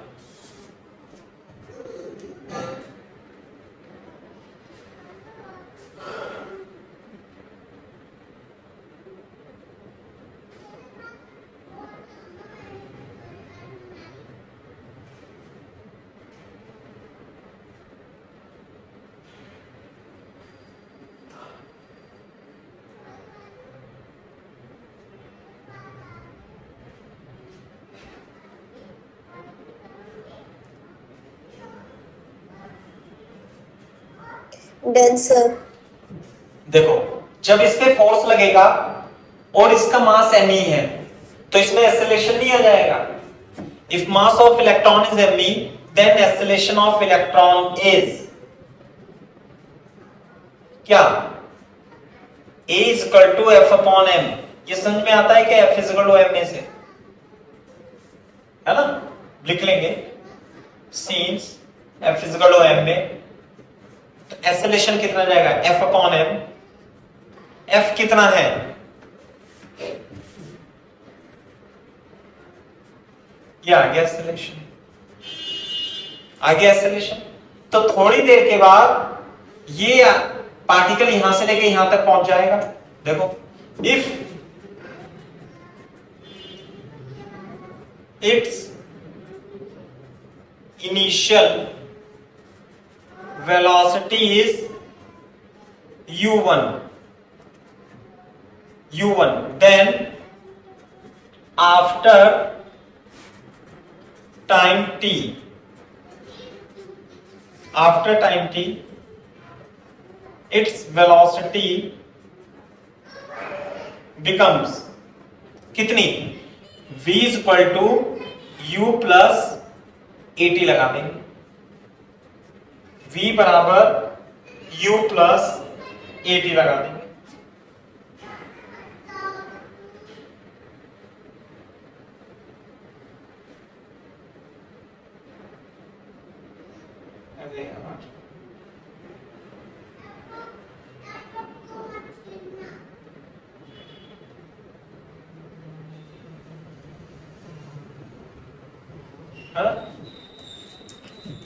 Speaker 2: Done, sir.
Speaker 1: देखो, जब इस पे फोर्स लगेगा और इसका मास me है तो इसमें एक्सेलरेशन नहीं आ जाएगा। If mass of electron is me, then acceleration of electron is क्या? A is equal to F upon m। ये समझ में आता है कि F is equal to m से, है ना? लिख लेंगे since F is equal to m में तो एक्सेलरेशन कितना जाएगा? F upon m। F कितना है? ये आ गया एक्सेलरेशन, आ गया एक्सेलरेशन। तो थोड़ी देर के बाद ये पार्टिकल यहां से लेके यहां तक पहुंच जाएगा। देखो, if it's initial velocity is u1, then after time t, its velocity becomes कितनी? v is equal to u plus at लगा देंगे, v बराबर u प्लस at लगा देंगे।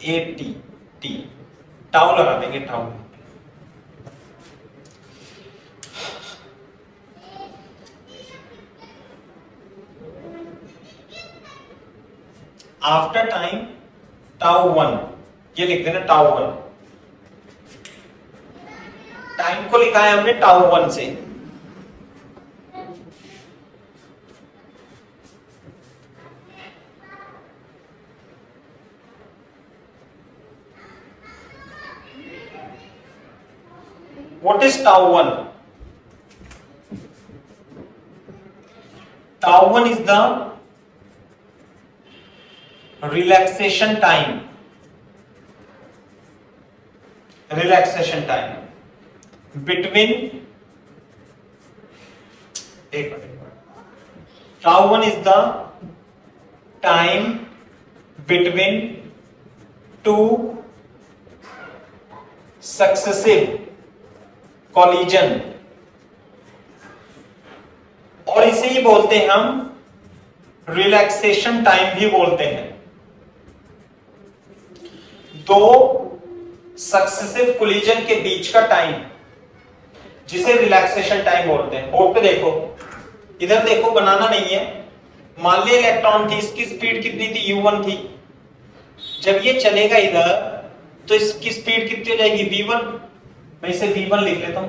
Speaker 1: at टाउ लगा देंगे, टाउ। आफ्टर टाइम टाउ 1, ये लिख देना टाउ 1। टाइम को लिखा है हमने टाउ 1 से। What is tau 1? Tau 1 is the relaxation time. Relaxation time between tau 1 is the time between two successive collision, और इसे ही बोलते हैं हम रिलैक्सेशन टाइम भी बोलते हैं। दो सक्सेसिव कोलिजन के बीच का टाइम जिसे रिलैक्सेशन टाइम बोलते हैं। बोर्ड पे देखो, इधर देखो, बनाना नहीं है। मान लिया इलेक्ट्रॉन थी, इसकी स्पीड कितनी थी, u1 थी। जब ये चलेगा इधर तो इसकी स्पीड कितनी हो जाएगी, v1। मैं इसे v1 लिख लेता हूं।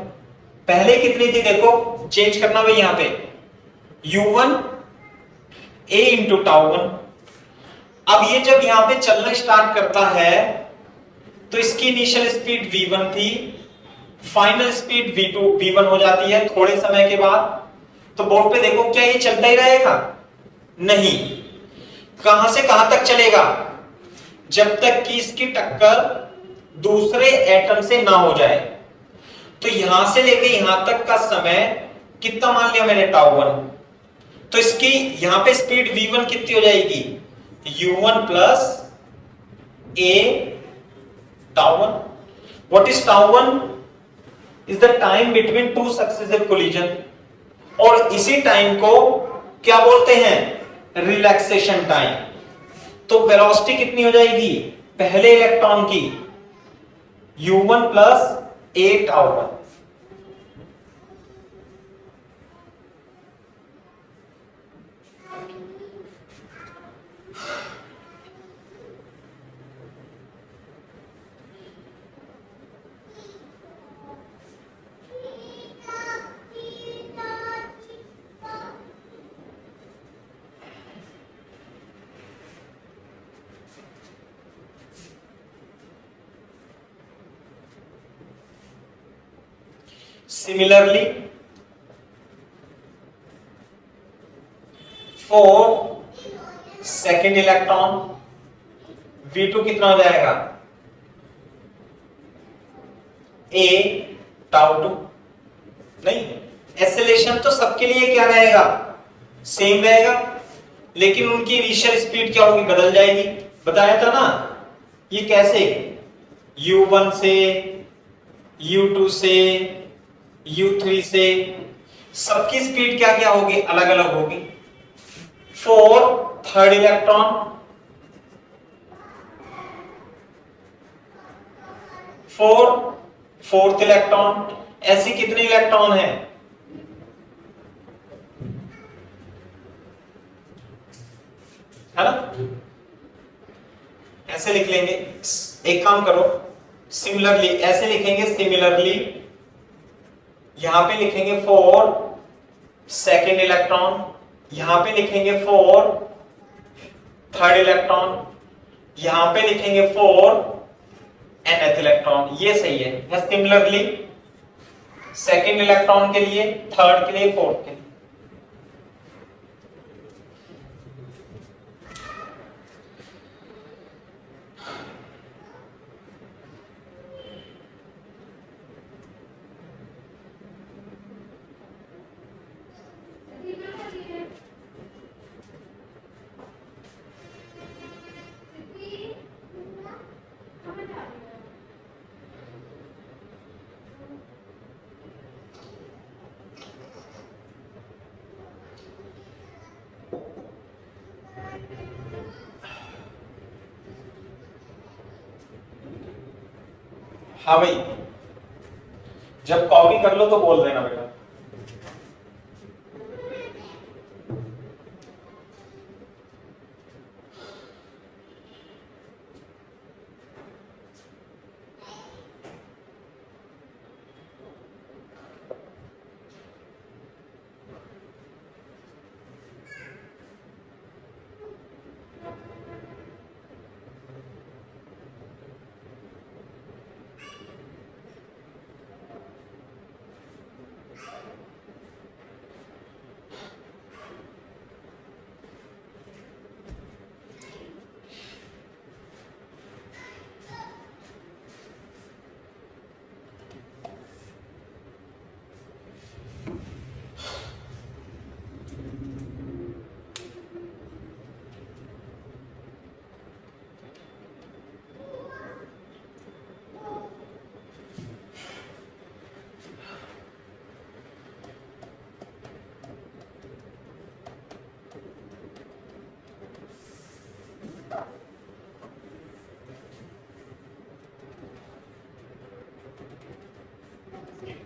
Speaker 1: पहले कितनी थी देखो, चेंज करना भाई यहां पे, u1 a इंटू τ1। अब ये जब यहां पे चलना स्टार्ट करता है तो इसकी इनिशियल स्पीड v1 थी, फाइनल स्पीड v1 हो जाती है थोड़े समय के बाद। तो बोर्ड पे देखो, क्या ये चलता ही रहेगा? नहीं। कहां से कहां तक चलेगा? जब तक कि इसकी टक्कर दूसरे एटम से ना हो जाए। तो यहां से लेके यहां तक का समय कितना मान लिया मैंने, τ1। तो इसकी यहां पे स्पीड v1 कितनी हो जाएगी, u1 plus a τ1। What is τ1? Is the time between two successive collision, और इसी टाइम को क्या बोलते हैं, रिलैक्सेशन टाइम। तो वेलोसिटी कितनी हो जाएगी पहले इलेक्ट्रॉन की, u1 plus a τ1। Similarly, for second electron v2 कितना हो जाएगा, a τ2। नहीं, एक्सेलरेशन तो सबके लिए क्या रहेगा, सेम रहेगा, लेकिन उनकी इनिशियल स्पीड क्या होगी, बदल जाएगी। बताया था ना, ये कैसे, u1 से, u2 से, u3 से, सबकी स्पीड क्या क्या होगी, अलग अलग होगी। Four third electron, fourth electron, ऐसी कितने इलेक्ट्रॉन है, है ना? ऐसे लिख लेंगे। एक काम करो, सिमिलरली ऐसे लिखेंगे, सिमिलरली यहां पे लिखेंगे फॉर सेकेंड इलेक्ट्रॉन, यहां पे लिखेंगे फॉर थर्ड इलेक्ट्रॉन, यहां पे लिखेंगे फॉर nth इलेक्ट्रॉन। ये सही है। या सिमिलरली सेकेंड इलेक्ट्रॉन के लिए, थर्ड के लिए, फोर्थ के लिए। हाँ भाई, जब कॉपी कर लो तो बोल देना बेटा।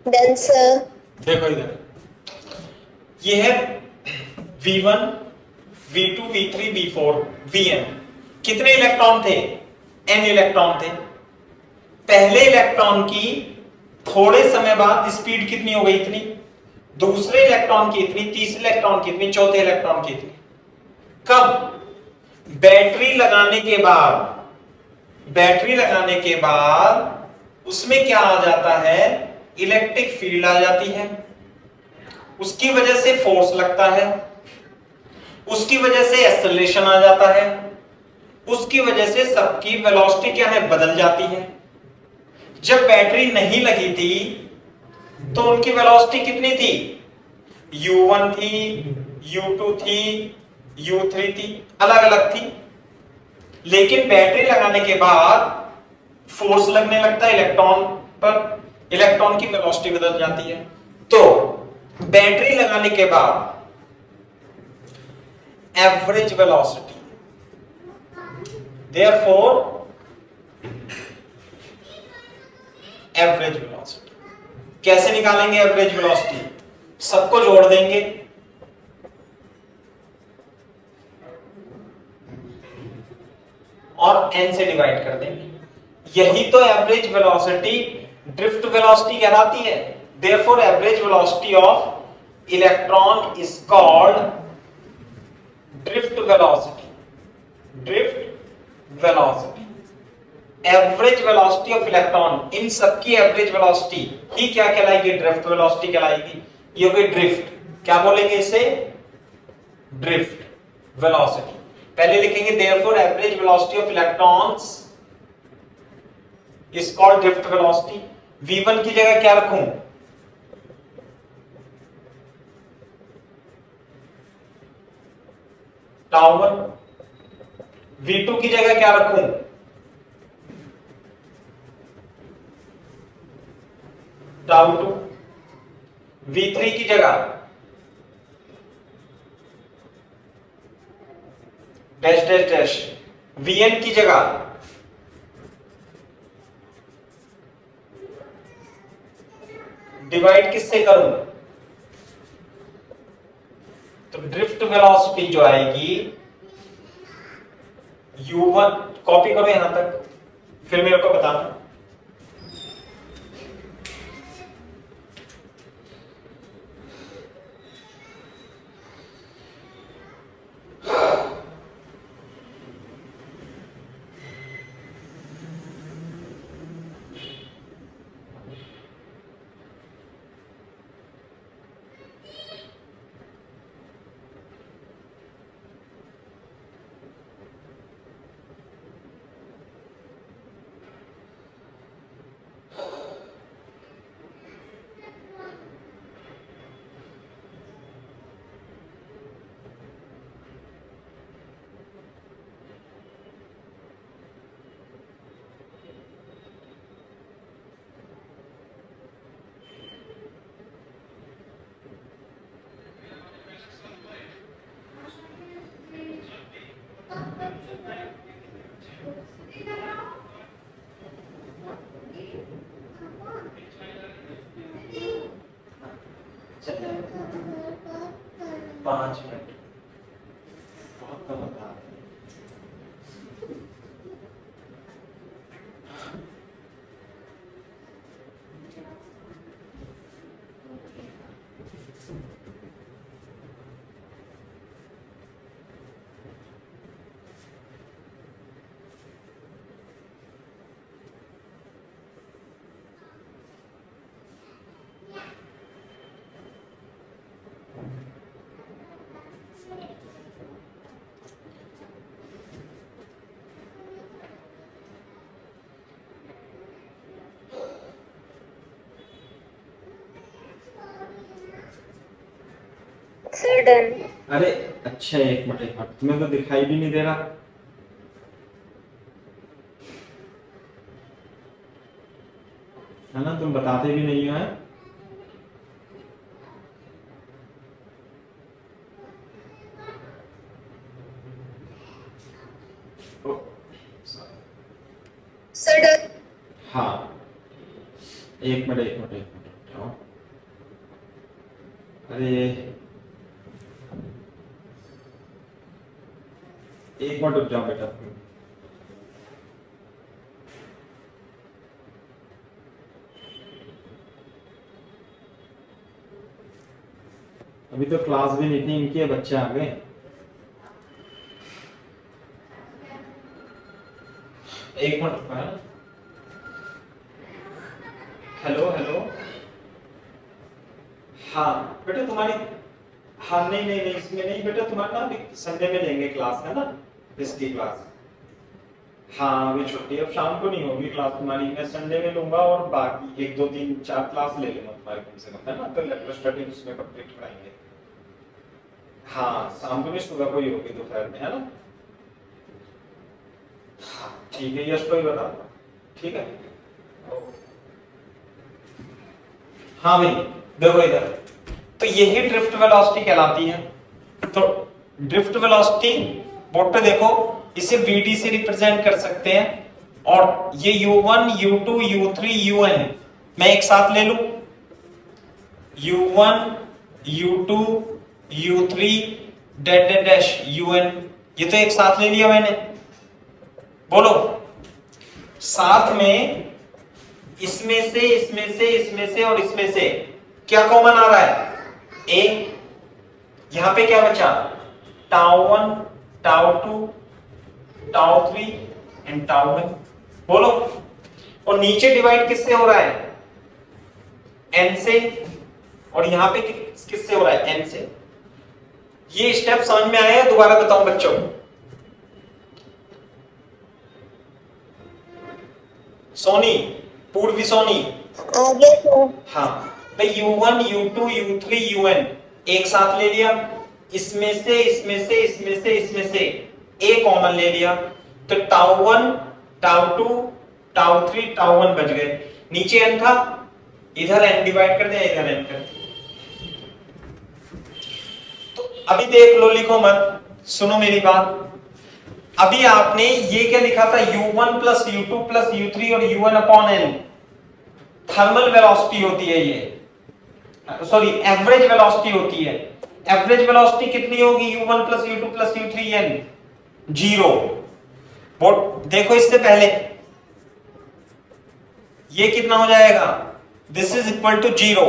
Speaker 2: Done, sir.
Speaker 1: देखो इधर, ये है V1, V2, V3, V4, Vn। कितने इलेक्ट्रॉन थे? n इलेक्ट्रॉन थे। पहले इलेक्ट्रॉन की थोड़े समय बाद स्पीड कितनी हो गई? इतनी। दूसरे इलेक्ट्रॉन की इतनी, तीसरे इलेक्ट्रॉन की इतनी, चौथे इलेक्ट्रॉन की इतनी। कब? बैटरी लगाने के बाद। बैटरी लगाने के बाद उसमें क्या आ जाता है? इलेक्ट्रिक फील्ड आ जाती है, उसकी वजह से फोर्स लगता है, उसकी वजह से एक्सेलरेशन आ जाता है, उसकी वजह से सबकी वेलोसिटी क्या है? बदल जाती है। जब बैटरी नहीं लगी थी तो उनकी वेलोसिटी कितनी थी? u1 थी, u2 थी, u3 थी, अलग अलग थी। लेकिन बैटरी लगाने के बाद फोर्स लगने लगता है इलेक्ट्रॉन पर, इलेक्ट्रॉन की वेलोसिटी बदल जाती है। तो बैटरी लगाने के बाद average velocity, therefore average velocity कैसे निकालेंगे? एवरेज वेलोसिटी सबको जोड़ देंगे, और n से डिवाइड कर देंगे। यही तो एवरेज वेलोसिटी, ड्रिफ्ट वेलोसिटी कहलाती है। Therefore average velocity of electron is called drift velocity. Drift velocity, average velocity of electron, इन सबकी एवरेज वेलोसिटी ही क्या कहलाएगी? ड्रिफ्ट वेलोसिटी कहलाएगी। ये हो गई ड्रिफ्ट। क्या बोलेंगे इसे? Drift velocity. पहले लिखेंगे therefore average velocity of electrons is called drift velocity. v1 की जगह क्या रखूं? τ1। v2 की जगह क्या रखूं? τ2। v3 की जगह डैश डैश डैश। vn की जगह डिवाइड किससे करूं? तो ड्रिफ्ट वेलोसिटी जो आएगी u1, कॉपी करो यहां तक, फिर मेरे को बताना। पांच मिनट बहुत कम बता रहे हैं।
Speaker 2: Sir, done.
Speaker 1: अरे अच्छा, एक मिनट, तुम्हें तो दिखाई भी नहीं दे रहा। है ना, तुम बताते भी नहीं हो। है
Speaker 2: Sir, done.
Speaker 1: हाँ, एक मिनट। अरे एक मिनट रुक जाओ बेटा। अभी तो क्लास भी नहीं थी इनकी, बच्चे आ गए। एक मिनट रुको। Hello hello. हाँ बेटा तुम्हारी, हाँ नहीं नहीं नहीं इसमें नहीं बेटा, तुम्हारा ना संडे में लेंगे क्लास, है ना, इसकी क्लास। हाँ अभी छुट्टी, अब शाम को नहीं होगी क्लास तुम्हारी, मैं संडे में लूंगा और बाकी 1 2 3 4 क्लास ले लूंगा तुम्हारे कम से कम, है ना, तो लेक्चर स्टडी उसमें कंप्लीट कराएंगे। हाँ शाम को नहीं, सुबह को ही होगी दोपहर में, है ना। हाँ ठीक है, यश को ही बता दो, ठीक है। हाँ भाई देखो इधर, तो यही ड्रिफ्ट वेलोसिटी कहलाती है। तो ड्रिफ्ट वेलोसिटी बोर्ड पे देखो, इसे vd से रिप्रेजेंट कर सकते हैं, और ये u1 u2 u3 un मैं एक साथ ले लूं, u1 u2 u3 dash dash un, ये तो एक साथ ले लिया मैंने। बोलो साथ में इसमें से इसमें से इसमें से और इसमें से क्या कॉमन आ रहा है? ए। यहां पे क्या बचा? Tau 1 tau 2 tau 3 and tau 1। बोलो, और नीचे डिवाइड किससे हो रहा है? एन से, और यहां पे किससे हो रहा है? एन से। ये स्टेप समझ में आया? दोबारा बताऊं बच्चों। सोनी, पूर्वी सोनी,
Speaker 2: आगे तो
Speaker 1: हाँ भाई u1 u2 u3 un एक साथ ले लिया, इसमें से इसमें से इसमें से इसमें से ए कॉमन ले लिया, तो टाउ 1 टाउ 2 टाउ 3 टाउ 1 बच गए। नीचे एन था, इधर एन डिवाइड कर दिया, इधर एन कर दिया। तो अभी देख लो, लिखो मत, सुनो मेरी बात। अभी आपने ये क्या लिखा था? u1 plus u2 plus u3 और un upon n thermal velocity होती है, ये सॉरी एवरेज वेलोसिटी होती है। एवरेज वेलोसिटी कितनी होगी? u1 plus u2 plus u3 n 0। वो देखो इससे पहले ये कितना हो जाएगा? This is equal to 0।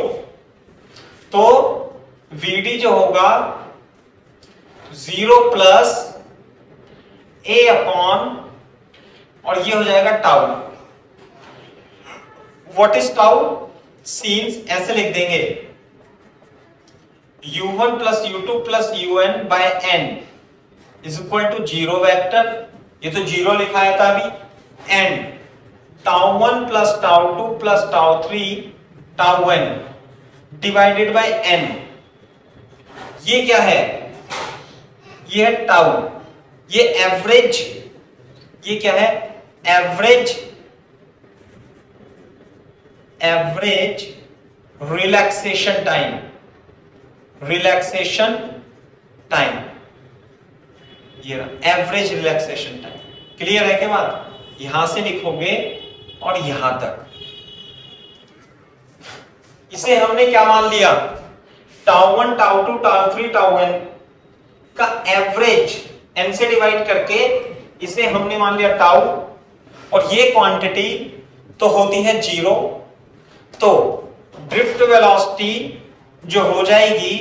Speaker 1: तो vd जो होगा 0 प्लस ए अपॉन, और ये हो जाएगा tau. What is tau? Since ऐसे लिख देंगे, u1 plus u2 plus un by n is equal to 0 vector, ये तो 0 लिखाया था अभी, and tau 1 plus tau 2 plus tau 3 tau n divided by n। ये क्या है? ये है टाउ। ये एवरेज, ये क्या है? Average relaxation time, relaxation time, ये एवरेज रिलैक्सेशन टाइम। क्लियर है क्या बात? यहां से लिखोगे और यहां तक। इसे हमने क्या मान लिया? Tau 1 tau 2 tau 3 tau n का एवरेज n से डिवाइड करके इसे हमने मान लिया टाउ, और ये क्वांटिटी तो होती है 0। तो ड्रिफ्ट वेलोसिटी जो हो जाएगी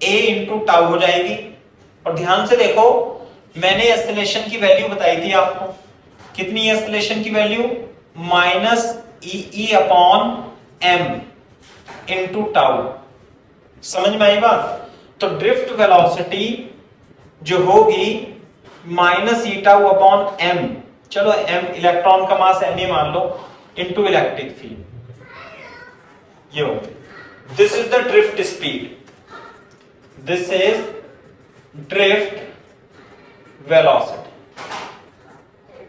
Speaker 1: a इंटू टाउ हो जाएगी। और ध्यान से देखो, मैंने एक्सेलरेशन की वैल्यू बताई थी आपको। कितनी एक्सेलरेशन की वैल्यू? माइनस ई अपॉन m इंटू टाउ। समझ में आई बात? तो ड्रिफ्ट वेलोसिटी जो होगी माइनस ई टाउ अपॉन m, चलो m इलेक्ट्रॉन का मास m ही मान लो, इंटू इलेक्ट्रिक फील्ड, ये होगी। This is the drift speed, this is drift velocity,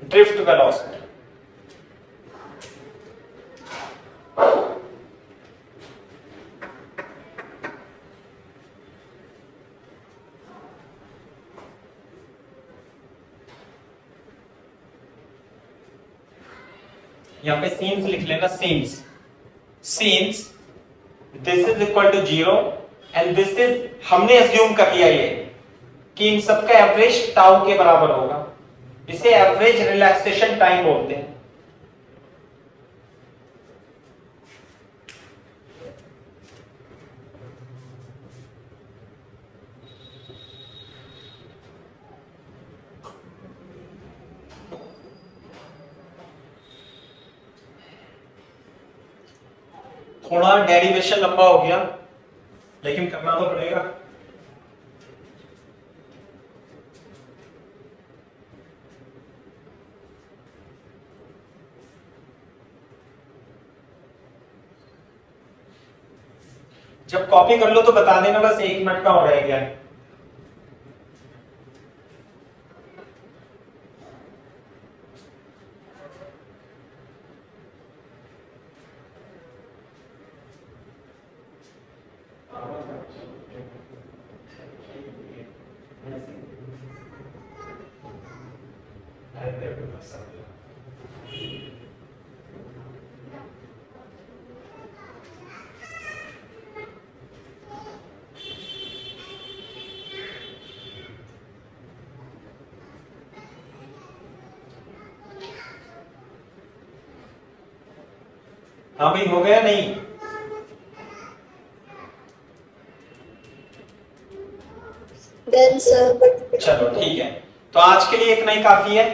Speaker 1: drift velocity. यहां पे सीन्स लिख लेना, since, since this is equal to 0 and this is, हमने अज्यूम कर लिया ये कि इन सबका एवरेज टाउ के बराबर होगा, इसे एवरेज रिलैक्सेशन टाइम बोलते हैं। थोड़ा डेरिवेशन लंबा हो गया लेकिन करना तो पड़ेगा। जब कॉपी कर लो तो बता देना, बस 1 मिनट का हो रह गया है। हाँ भाई, हो गया नहीं?
Speaker 2: Done sir.
Speaker 1: चलो ठीक है, तो आज के लिए इतना ही काफी है।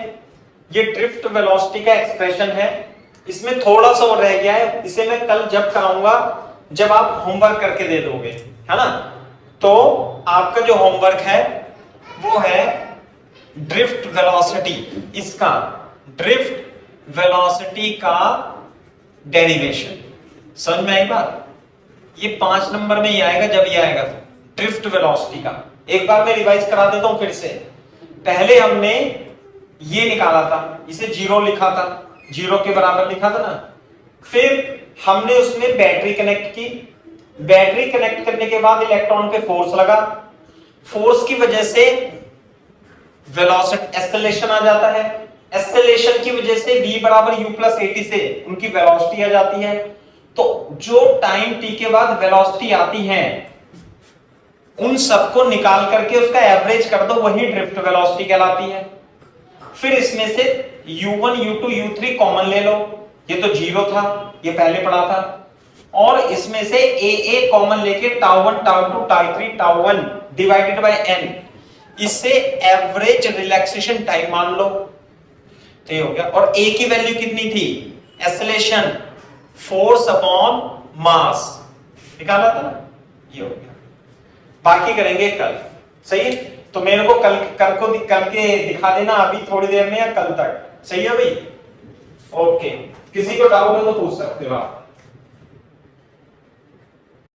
Speaker 1: ये ड्रिफ्ट वेलोसिटी का एक्सप्रेशन है, इसमें थोड़ा सा और रह गया है, इसे मैं कल जब कराऊंगा जब आप होमवर्क करके दे दोगे, है ना। तो आपका जो होमवर्क है वो है ड्रिफ्ट वेलोसिटी, इसका ड्रिफ्ट वेलोसिटी का डेरिवेशन। समझ में आई बात? ये 5 नंबर में ही आएगा जब ये आएगा तो ड्रिफ्ट वेलोसिटी का। एक बार मैं रिवाइज करा देता हूं फिर से। पहले हमने ये निकाला था, इसे 0 लिखा था, 0 के बराबर लिखा था ना। फिर हमने उसमें बैटरी कनेक्ट की, बैटरी कनेक्ट करने के बाद इलेक्ट्रॉन पे फोर्स लगा, फोर्स की वजह से वेलोसिटी एक्सेलरेशन आ जाता है, एक्सेलरेशन की वजह से v बराबर u प्लस at से उनकी वेलोसिटी आ जाती है। तो जो टाइम t के बाद वेलोसिटी आती है उन सबको निकाल करके उसका एवरेज कर दो, वही ड्रिफ्ट वेलोसिटी कहलाती है। फिर इसमें से u1 u2 u3 कॉमन ले लो, ये तो 0 था, ये पहले पढ़ा था, और इसमें से a कॉमन लेके τ1 τ2 τ3 τ1 डिवाइडेड बाय n, इससे एवरेज रिलैक्सेशन टाइम मान लो। तो ये हो गया। और a की वैल्यू कितनी थी? एक्सेलरेशन, फोर्स अपॉन मास निकाला था ना, ये हो गया। बाकी करेंगे कल, सही है? तो मेरे को कल करके दिखा देना अभी थोड़ी देर में या कल तक, सही है भाई? ओके, किसी को डाउट हो तो पूछ सकते हो आप।